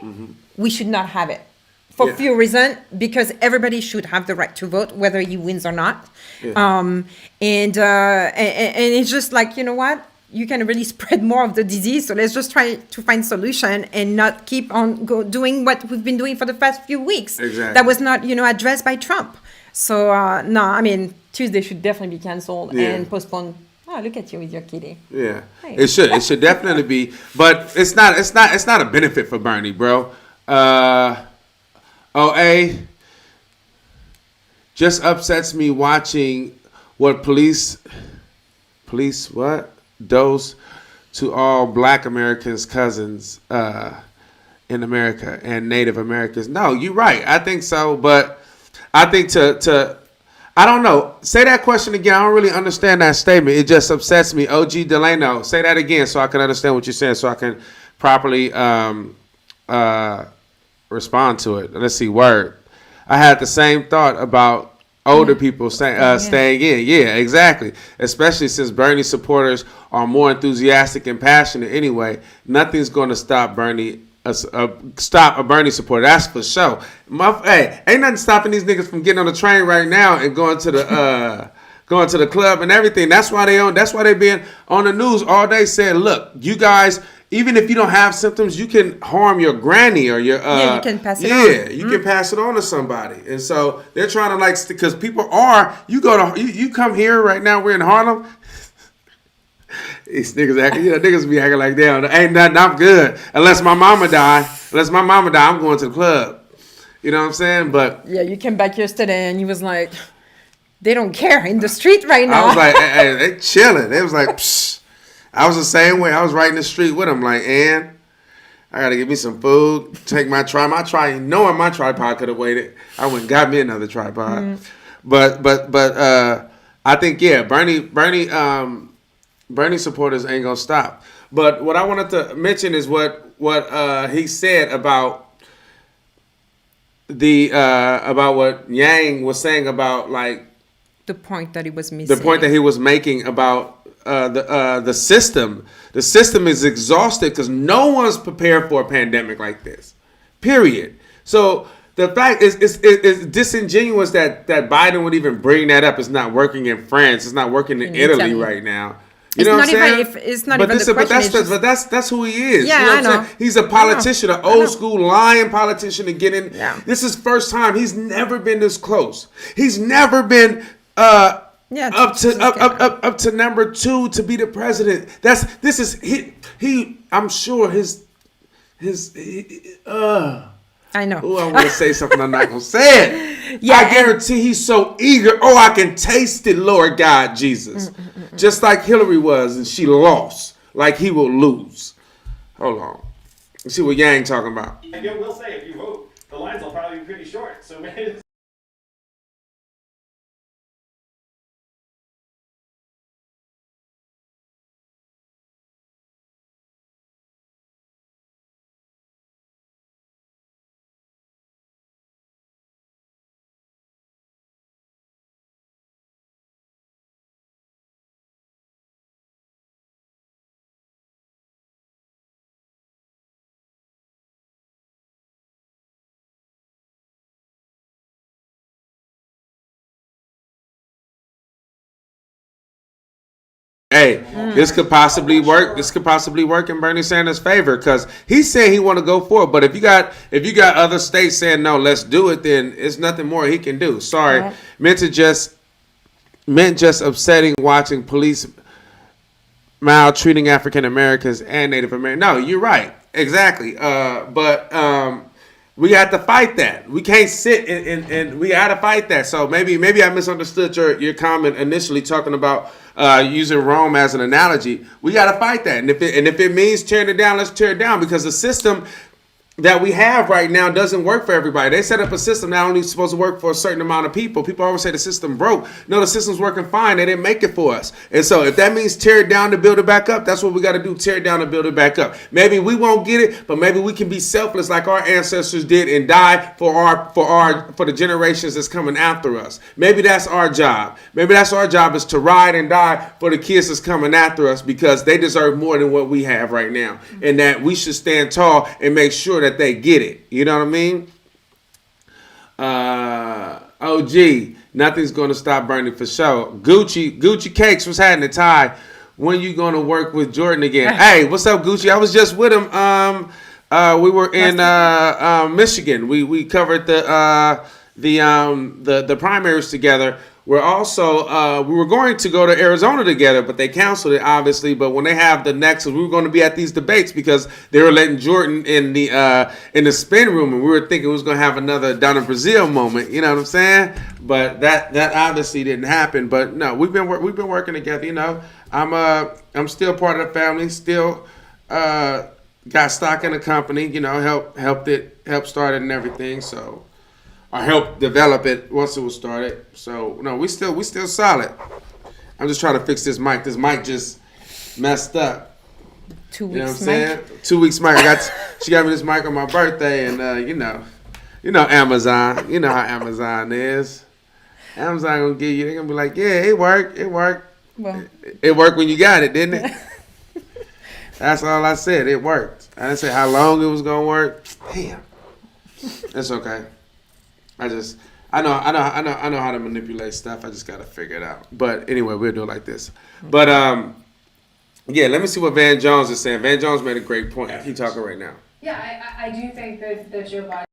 we should not have it. For few reasons, because everybody should have the right to vote, whether he wins or not. Yeah. And it's just like, you know what? You can really spread more of the disease. So let's just try to find solution and not keep on doing what we've been doing for the past few weeks. Exactly. That was not, addressed by Trump. So no, I mean, Tuesday should definitely be canceled and postponed. Oh, look at you with your kitty. Yeah, Hey. It should definitely be, but it's not a benefit for Bernie, bro. OA just upsets me watching what police does to all Black Americans' cousins in America and Native Americans. No, you're right. I think so, but I think I don't know. Say that question again. I don't really understand that statement. It just upsets me. OG Delano, say that again so I can understand what you're saying, so I can properly respond to it. Let's see. Word. I had the same thought about older people staying in. Yeah, exactly. Especially since Bernie supporters are more enthusiastic and passionate anyway. Nothing's going to stop Bernie. Stop a Bernie supporter. That's for sure. Hey, ain't nothing stopping these niggas from getting on the train right now and going to the club and everything. That's why they been on the news all day saying, look, you guys, even if you don't have symptoms, you can harm your granny or your you can pass it on. Yeah, you can pass it on to somebody. And so they're trying to because people are, you come here right now, we're in Harlem. These niggas be acting like that. Ain't nothing, I'm good. Unless my mama die, I'm going to the club. You know what I'm saying? But yeah, you came back yesterday and he was like, they don't care in the street right now. I was like, hey, they chilling. They was like, psh. I was the same way. I was right in the street with them, like, and I gotta get me some food. Take my tripod. Knowing my tripod could have waited, I went and got me another tripod. But I think Bernie supporters ain't gonna stop. But what I wanted to mention is what he said about about what Yang was saying about like the point that he was missing. The point that he was making about the system. The system is exhausted because no one's prepared for a pandemic like this. Period. So the fact is disingenuous that Biden would even bring that up. It's not working in France. It's not working in Italy right now. You know what I'm saying? It's not even the question. But that's who he is. Yeah, you know what I know. I'm saying? He's a politician, an old school lying politician to get in. Yeah. This is first time. He's never been this close. He's never been up to number 2 to be the president. I'm sure I know. Oh, I want to say something. I'm not gonna say it. Yeah, I guarantee he's so eager. Oh, I can taste it, Lord God Jesus. Just like Hillary was, and she lost. Like he will lose. Hold on. Let's see what Yang talking about. And you will say, if you vote, the lines will probably be pretty short. So maybe Hey, this could possibly work. This could possibly work in Bernie Sanders' favor because he's saying he want to go for it. But if you got other states saying no, let's do it, then it's nothing more he can do. Sorry, meant just upsetting watching police maltreating African Americans and Native Americans. No, you're right, exactly. But we got to fight that. We can't sit and we got to fight that. So maybe I misunderstood your comment initially talking about using Rome as an analogy. We got to fight that. And if it means tearing it down, let's tear it down because the system that we have right now doesn't work for everybody. They set up a system that only supposed to work for a certain amount of people. People always say the system broke. No, the system's working fine. They didn't make it for us. And so if that means tear it down to build it back up, that's what we got to do, tear it down to build it back up. Maybe we won't get it, but maybe we can be selfless like our ancestors did and die for the generations that's coming after us. Maybe that's our job. Maybe that's our job is to ride and die for the kids that's coming after us because they deserve more than what we have right now. And that we should stand tall and make sure that they get it. You know what I mean? OG, nothing's going to stop Bernie for sure. Gucci Cakes, what's happening, Ty? When you going to work with Jordan again? Hey, what's up, Gucci? I was just with him. We were in Michigan. We covered the primaries together. We're also we were going to go to Arizona together, but they canceled it, obviously. But when they have the next, we were going to be at these debates because they were letting Jordan in the spin room, and we were thinking we was going to have another Donna Brazile moment. You know what I'm saying? But that obviously didn't happen. But no, we've been working together. You know, I'm still part of the family. Still got stock in the company. You know, helped start it and everything. So. I helped develop it once it was started. So no, we still solid. I'm just trying to fix this mic. This mic just messed up. 2 weeks. You know what I'm saying? 2 weeks mic. She got me this mic on my birthday, and you know Amazon. You know how Amazon is. Amazon gonna give you. They're gonna be like, yeah, it worked. Well, it worked when you got it, didn't it? That's all I said. It worked. I didn't say how long it was gonna work. Damn. It's okay. I know how to manipulate stuff. I just gotta figure it out. But anyway, we'll do it like this. But yeah, let me see what Van Jones is saying. Van Jones made a great point. He's talking right now. Yeah, I do think that Joe Biden.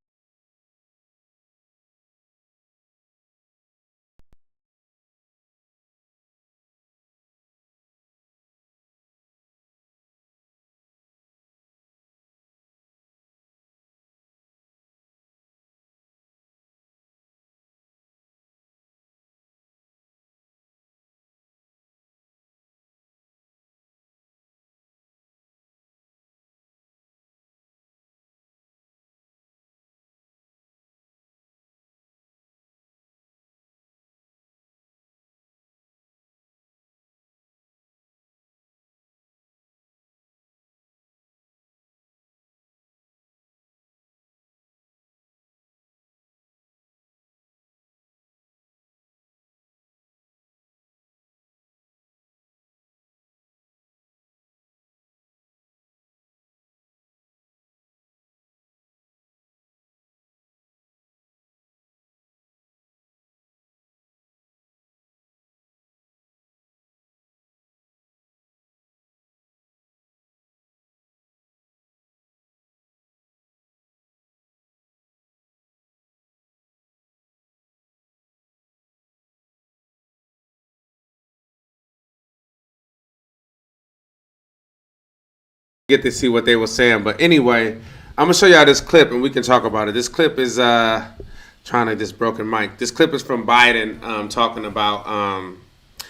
Get to see what they were saying, but anyway, I'm gonna show y'all this clip and we can talk about it. This clip is trying to this broken mic. This clip is from Biden talking about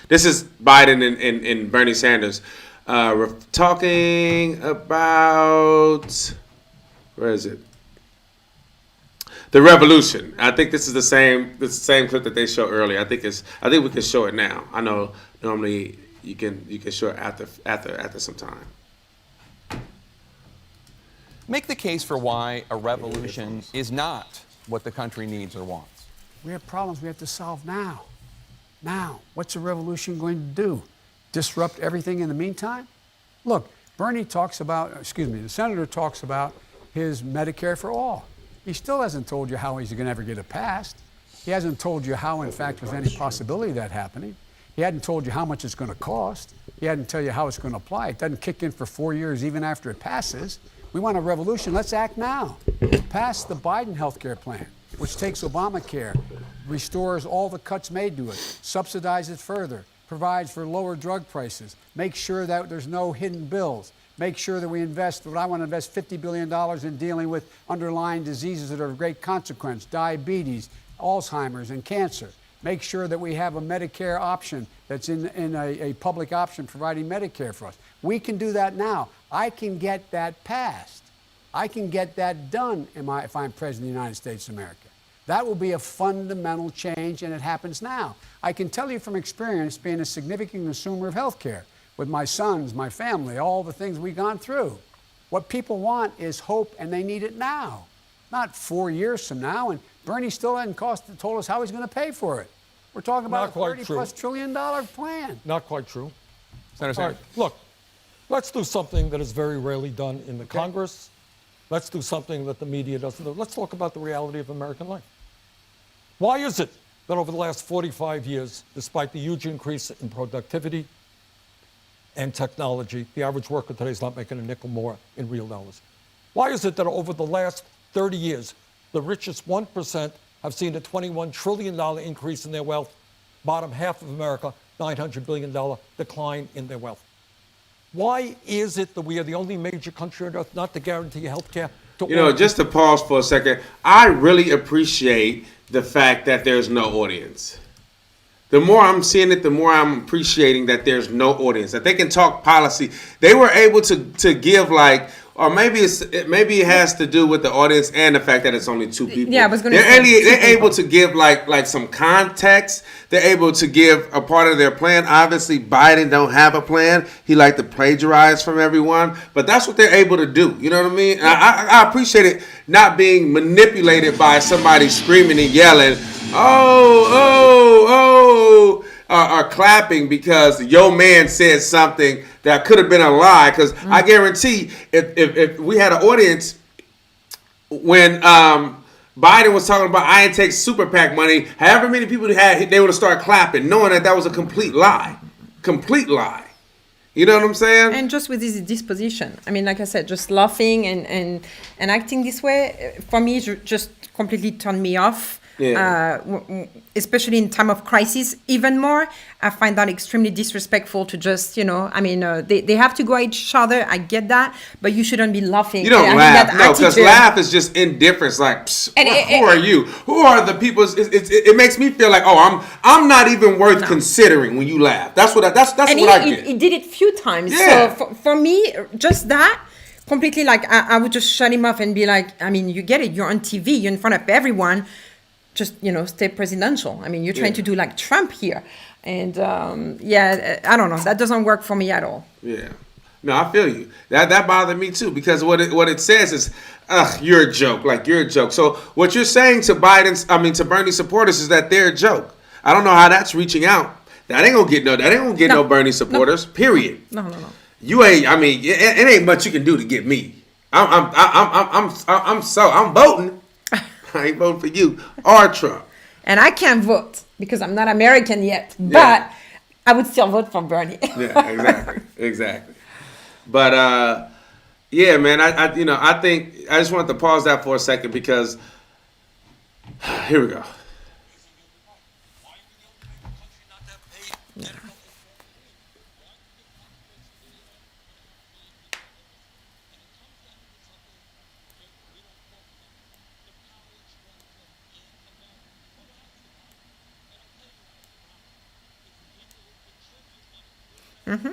this is Biden and Bernie Sanders talking about where is it? The revolution. I think this is the same clip that they showed earlier. I think we can show it now. I know normally you can show it after some time. Make the case for why a revolution is not what the country needs or wants. We have problems we have to solve now. Now, what's a revolution going to do? Disrupt everything in the meantime? Look, the senator talks about his Medicare for all. He still hasn't told you how he's going to ever get it passed. He hasn't told you how, in fact, there's any possibility of that happening. He hadn't told you how much it's going to cost. He he hadn't tell you how it's going to apply. It doesn't kick in for 4 years even after it passes. We want a revolution. Let's act now. Pass the Biden health care plan, which takes Obamacare, restores all the cuts made to it, subsidizes it further, provides for lower drug prices, make sure that there's no hidden bills, make sure that we invest, what I want to invest $50 billion in dealing with underlying diseases that are of great consequence, diabetes, Alzheimer's, and cancer. Make sure that we have a Medicare option that's in a public option providing Medicare for us. We can do that now. I can get that passed. I can get that done if I'm President of the United States of America. That will be a fundamental change, and it happens now. I can tell you from experience, being a significant consumer of health care, with my sons, my family, all the things we've gone through. What people want is hope, and they need it now, not 4 years from now. And Bernie still hasn't told us how he's going to pay for it. We're talking about a $30+ trillion plan. Not quite true. Senator All right, look, let's do something that is very rarely done in the Congress. Let's do something that the media doesn't do. Let's talk about the reality of American life. Why is it that over the last 45 years, despite the huge increase in productivity and technology, the average worker today is not making a nickel more in real dollars? Why is it that over the last 30 years, the richest 1% have seen a $21 trillion increase in their wealth, bottom half of America, $900 billion decline in their wealth? Why is it that we are the only major country on earth not to guarantee health care? Just to pause for a second, I really appreciate the fact that there's no audience. The more I'm seeing it, the more I'm appreciating that there's no audience, that they can talk policy. They were able to give or maybe it has to do with the audience and the fact that it's only two people. Yeah, I was going to say. They're able to give like some context. They're able to give a part of their plan. Obviously, Biden don't have a plan. He like to plagiarize from everyone, but that's what they're able to do. You know what I mean? I appreciate it not being manipulated by somebody screaming and yelling, or clapping because your man said something that could have been a lie. Because I guarantee if we had an audience when Biden was talking about I ain't take super PAC money, however many people they would have started clapping, knowing that was a complete lie. Complete lie. You know what I'm saying? And just with this disposition, I mean, like I said, just laughing and acting this way, for me, just completely turned me off. Yeah. Especially in time of crisis, even more, I find that extremely disrespectful to just, they have to go at each other. I get that, but you shouldn't be laughing. You don't laugh. No, because laugh is just indifference. Like, who are you? Who are the people? It makes me feel like, I'm not even worth considering when you laugh. That's what I get. He did it a few times. Yeah. So for me, just that, completely I would just shut him off and be like, you get it. You're on TV. You're in front of everyone. Just, stay presidential. You're trying to do like Trump here. And I don't know. That doesn't work for me at all. Yeah. No, I feel you. That bothered me too, because what it says is, you're a joke. Like, you're a joke. So what you're saying to to Bernie supporters is that they're a joke. I don't know how that's reaching out. That ain't gonna get no Bernie supporters. Period. No. You ain't. It ain't much you can do to get me. I'm voting. I ain't voting for you or Trump. And I can't vote because I'm not American yet, but I would still vote for Bernie. Yeah, exactly. But man, I think I just wanted to pause that for a second because here we go. Mm-hmm.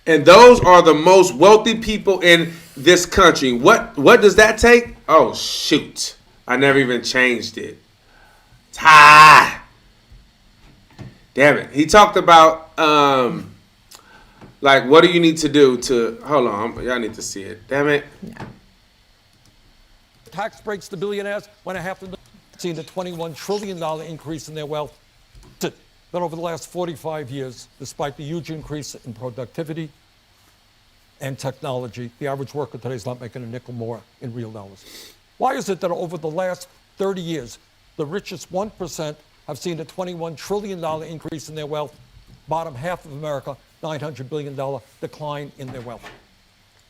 And those are the most wealthy people in this country. What does that take? Oh, shoot. I never even changed it. Damn it. He talked about Like, what do you need to do to, hold on, y'all need to see it. Damn it. Tax breaks to billionaires when seen a $21 trillion increase in their wealth. That over the last 45 years, despite the huge increase in productivity and technology, the average worker today is not making a nickel more in real dollars. Why is it that over the last 30 years, the richest 1% have seen a $21 trillion increase in their wealth, bottom half of America, $900 billion decline in their wealth?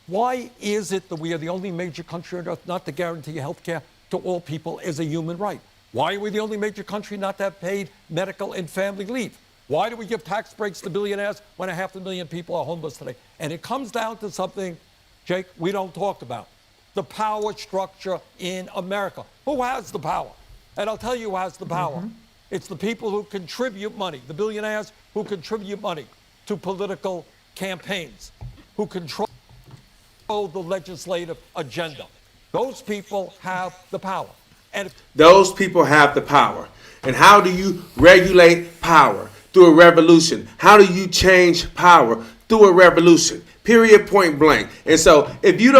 Why is it that we are the only major country on earth not to guarantee health care to all people as a human right? Why are we the only major country not to have paid medical and family leave? Why do we give tax breaks to billionaires when 500,000 people are homeless today? And it comes down to something, Jake, we don't talk about. The power structure in America. Who has the power? And I'll tell you who has the power. It's the people who contribute money, the billionaires who contribute money to political campaigns, who control the legislative agenda. Those people have the power. And those people have the power. And how do you regulate power? Through a revolution. How do you change power? Through a revolution. Period, point blank. And so if you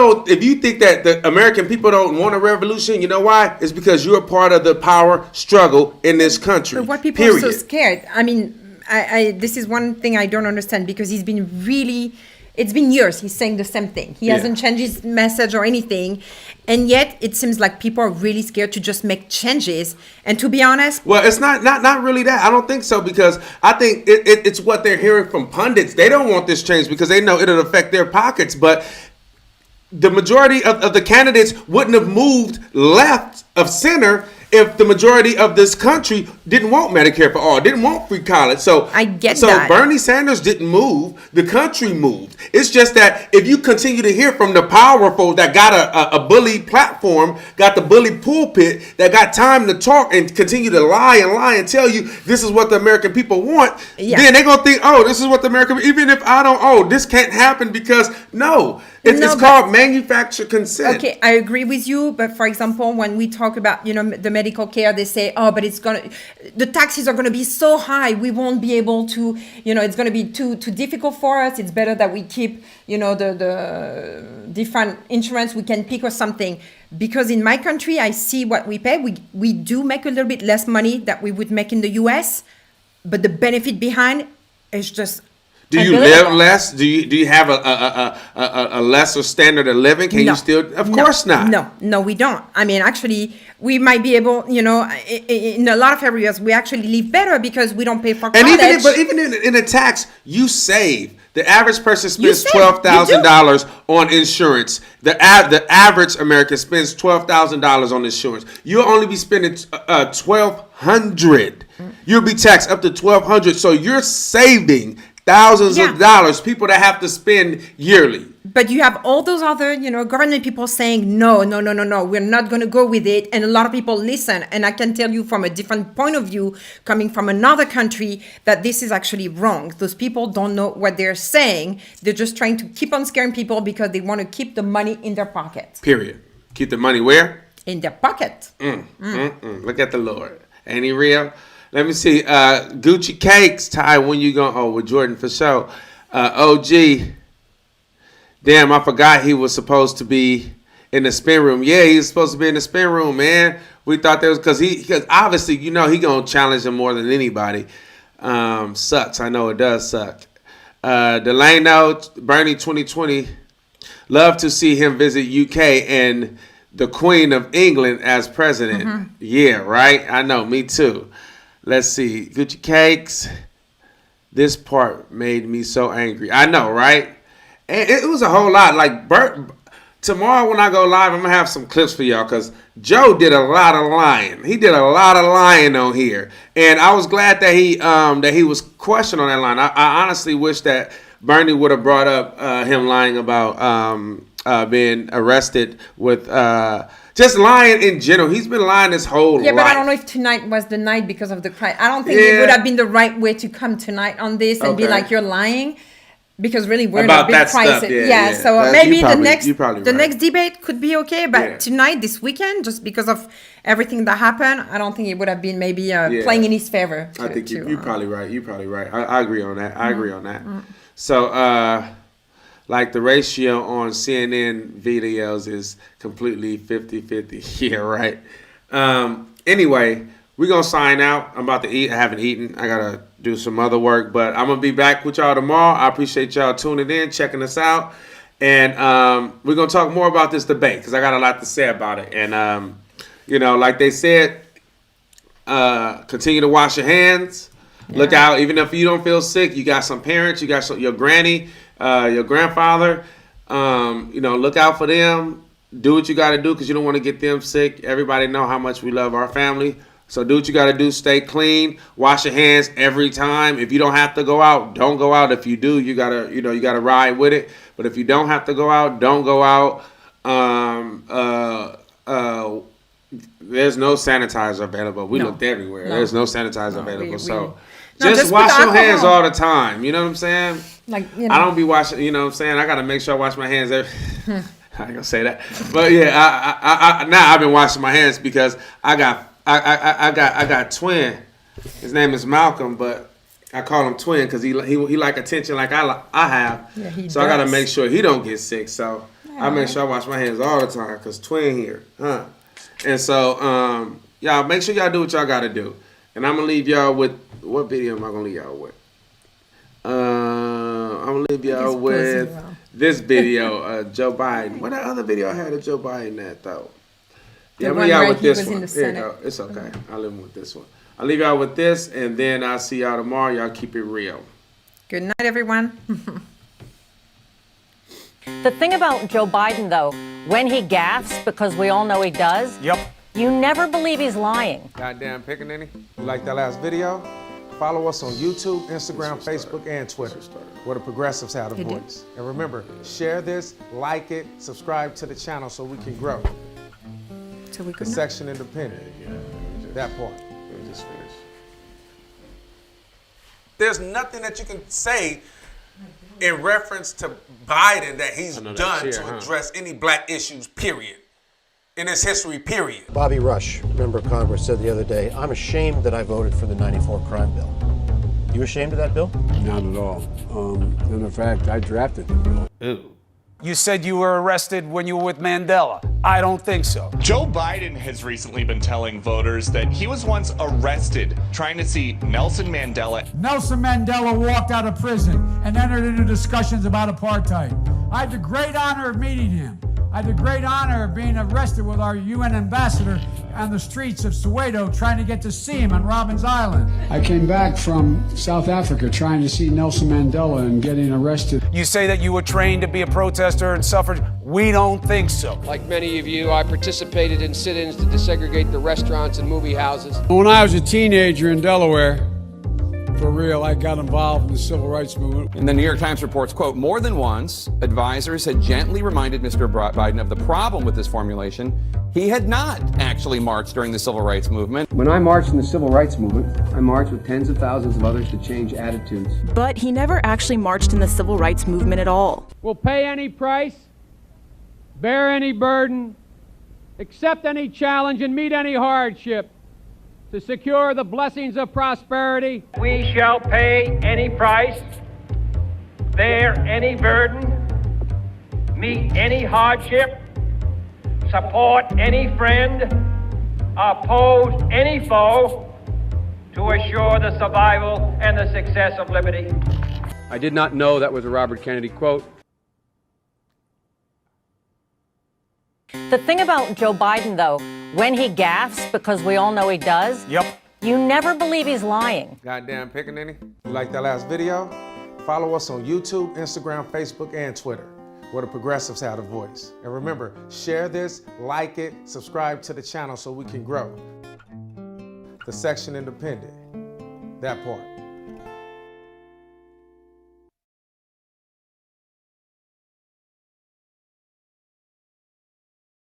think that the American people don't want a revolution, you know why? It's because you're a part of the power struggle in this country. But what people are so scared. I mean, this is one thing I don't understand, because he's been it's been years he's saying the same thing. He hasn't changed his message or anything. And yet it seems like people are really scared to just make changes. And to be honest... Well, it's not really that. I don't think so, because I think it's what they're hearing from pundits. They don't want this change because they know it'll affect their pockets. But the majority of the candidates wouldn't have moved left of center if the majority of this country didn't want Medicare for all, didn't want free college. So I get so that. Bernie Sanders didn't move. The country moved. It's just that if you continue to hear from the powerful that got a bully platform, got the bully pulpit, that got time to talk and continue to lie and tell you this is what the American people want, then they're going to think, oh, this is what the American, even if I don't, this can't happen because, no. It's called manufactured consent. Okay, I agree with you. But for example, when we talk about, the medical care, they say, but the taxes are going to be so high. We won't be able to, it's going to be too difficult for us. It's better that we keep, the different insurance we can pick or something. Because in my country, I see what we pay. We do make a little bit less money that we would make in the US, but the benefit behind is just... Do you live less? Do you have a lesser standard of living? Can you still? Of course not. No, we don't. I mean, actually, we might be able, in a lot of areas, we actually live better because we don't pay for college. And even in a tax, you save. The average person spends $12,000 on insurance. The average American spends $12,000 on insurance. You'll only be spending $1,200. You'll be taxed up to $1,200. So you're saving thousands of dollars, people that have to spend yearly. But you have all those other, government people saying, no, we're not going to go with it. And a lot of people listen. And I can tell you from a different point of view, coming from another country, that this is actually wrong. Those people don't know what they're saying. They're just trying to keep on scaring people because they want to keep the money in their pocket. Period. Keep the money where? In their pocket. Look at the Lord. Ain't he real? Let me see. Gucci Cakes, Ty, when you going? Oh, with Jordan for sure. OG. Damn, I forgot he was supposed to be in the spin room. Yeah, he was supposed to be in the spin room, man. We thought that was because obviously, he going to challenge him more than anybody. Sucks. I know it does suck. Delano, Bernie 2020. Love to see him visit UK and the Queen of England as president. Yeah, right? I know, me too. Let's see. Gucci Cakes. This part made me so angry. I know, right? And it was a whole lot. Like, tomorrow when I go live, I'm going to have some clips for y'all because Joe did a lot of lying. He did a lot of lying on here. And I was glad that he was questioned on that line. I honestly wish that Bernie would have brought up him lying about being arrested with... just lying in general. He's been lying his whole life. Yeah, but I don't know if tonight was the night because of the crime. I don't think it would have been the right way to come tonight on this and be like, you're lying. Because really, we're about in a big crisis. Stuff, so maybe the next debate could be okay. But tonight, this weekend, just because of everything that happened, I don't think it would have been maybe playing in his favor. I think you're probably right. You're probably right. I agree on that. I agree on that. So, like the ratio on CNN videos is completely 50-50. Yeah, right. Anyway, we're going to sign out. I'm about to eat. I haven't eaten. I got to do some other work, but I'm going to be back with y'all tomorrow. I appreciate y'all tuning in, checking us out. And we're going to talk more about this debate because I got a lot to say about it. And, you know, like they said, continue to wash your hands. Yeah. Look out. Even if you don't feel sick, you got some parents, you got your granny, your grandfather. You know, look out for them. Do what you got to do because you don't want to get them sick. Everybody know how much we love our family. So do what you got to do. Stay clean. Wash your hands every time. If you don't have to go out, don't go out. If you do, you got to ride with it. But if you don't have to go out, don't go out. There's no sanitizer available. We looked everywhere. No. There's no sanitizer available. So just wash your hands all the time. You know what I'm saying? Like, you know. I don't be washing, you know what I'm saying? I got to make sure I wash my hands I ain't gonna say that, but yeah, now I've been washing my hands because I got twin. His name is Malcolm, but I call him twin because he like attention like I have. Yeah, he so does. I gotta make sure he don't get sick. So I make sure I wash my hands all the time because twin here, huh? And so y'all make sure y'all do what y'all gotta do. And I'm gonna leave y'all with what video am I gonna leave y'all with? I'm gonna leave y'all with this video, Joe Biden. What that other video I had of Joe Biden at though? Yeah, I'm gonna leave y'all with this one. Here you go. It's okay. I'll leave him with this one. I'll leave y'all with this, and then I'll see y'all tomorrow. Y'all keep it real. Good night, everyone. The thing about Joe Biden, though, when he gaffes, because we all know he does, you never believe he's lying. Goddamn pickaninny. You like that last video? Follow us on YouTube, Instagram, Facebook, and Twitter, where the progressives have a voice. And remember, share this, like it, subscribe to the channel so we can grow. So we the section independent. That part. Just finish. There's nothing that you can say in reference to Biden that he's done to address any black issues, period. In his history, period. Bobby Rush, member of Congress, said the other day, I'm ashamed that I voted for the '94 crime bill. You ashamed of that bill? Not at all. In fact, I drafted the bill. Ew. You said you were arrested when you were with Mandela. I don't think so. Joe Biden has recently been telling voters that he was once arrested trying to see Nelson Mandela. Nelson Mandela walked out of prison and entered into discussions about apartheid. I had the great honor of meeting him. I had the great honor of being arrested with our UN ambassador on the streets of Soweto trying to get to see him on Robbins Island. I came back from South Africa trying to see Nelson Mandela and getting arrested. You say that you were trained to be a protester and suffered. We don't think so. Like many of you, I participated in sit-ins to desegregate the restaurants and movie houses. When I was a teenager in Delaware, for real, I got involved in the civil rights movement. And the New York Times reports, quote, more than once, advisors had gently reminded Mr. Biden of the problem with this formulation. He had not actually marched during the civil rights movement. When I marched in the civil rights movement, I marched with tens of thousands of others to change attitudes. But he never actually marched in the civil rights movement at all. Will pay any price, bear any burden, accept any challenge, and meet any hardship to secure the blessings of prosperity. We shall pay any price, bear any burden, meet any hardship, support any friend, oppose any foe to assure the survival and the success of liberty. I did not know that was a Robert Kennedy quote. The thing about Joe Biden, though, when he gaffes, because we all know he does, you never believe he's lying. Goddamn pickaninny. You like that last video? Follow us on YouTube, Instagram, Facebook, and Twitter, where the progressives have a voice. And remember, share this, like it, subscribe to the channel so we can grow. The section independent. That part.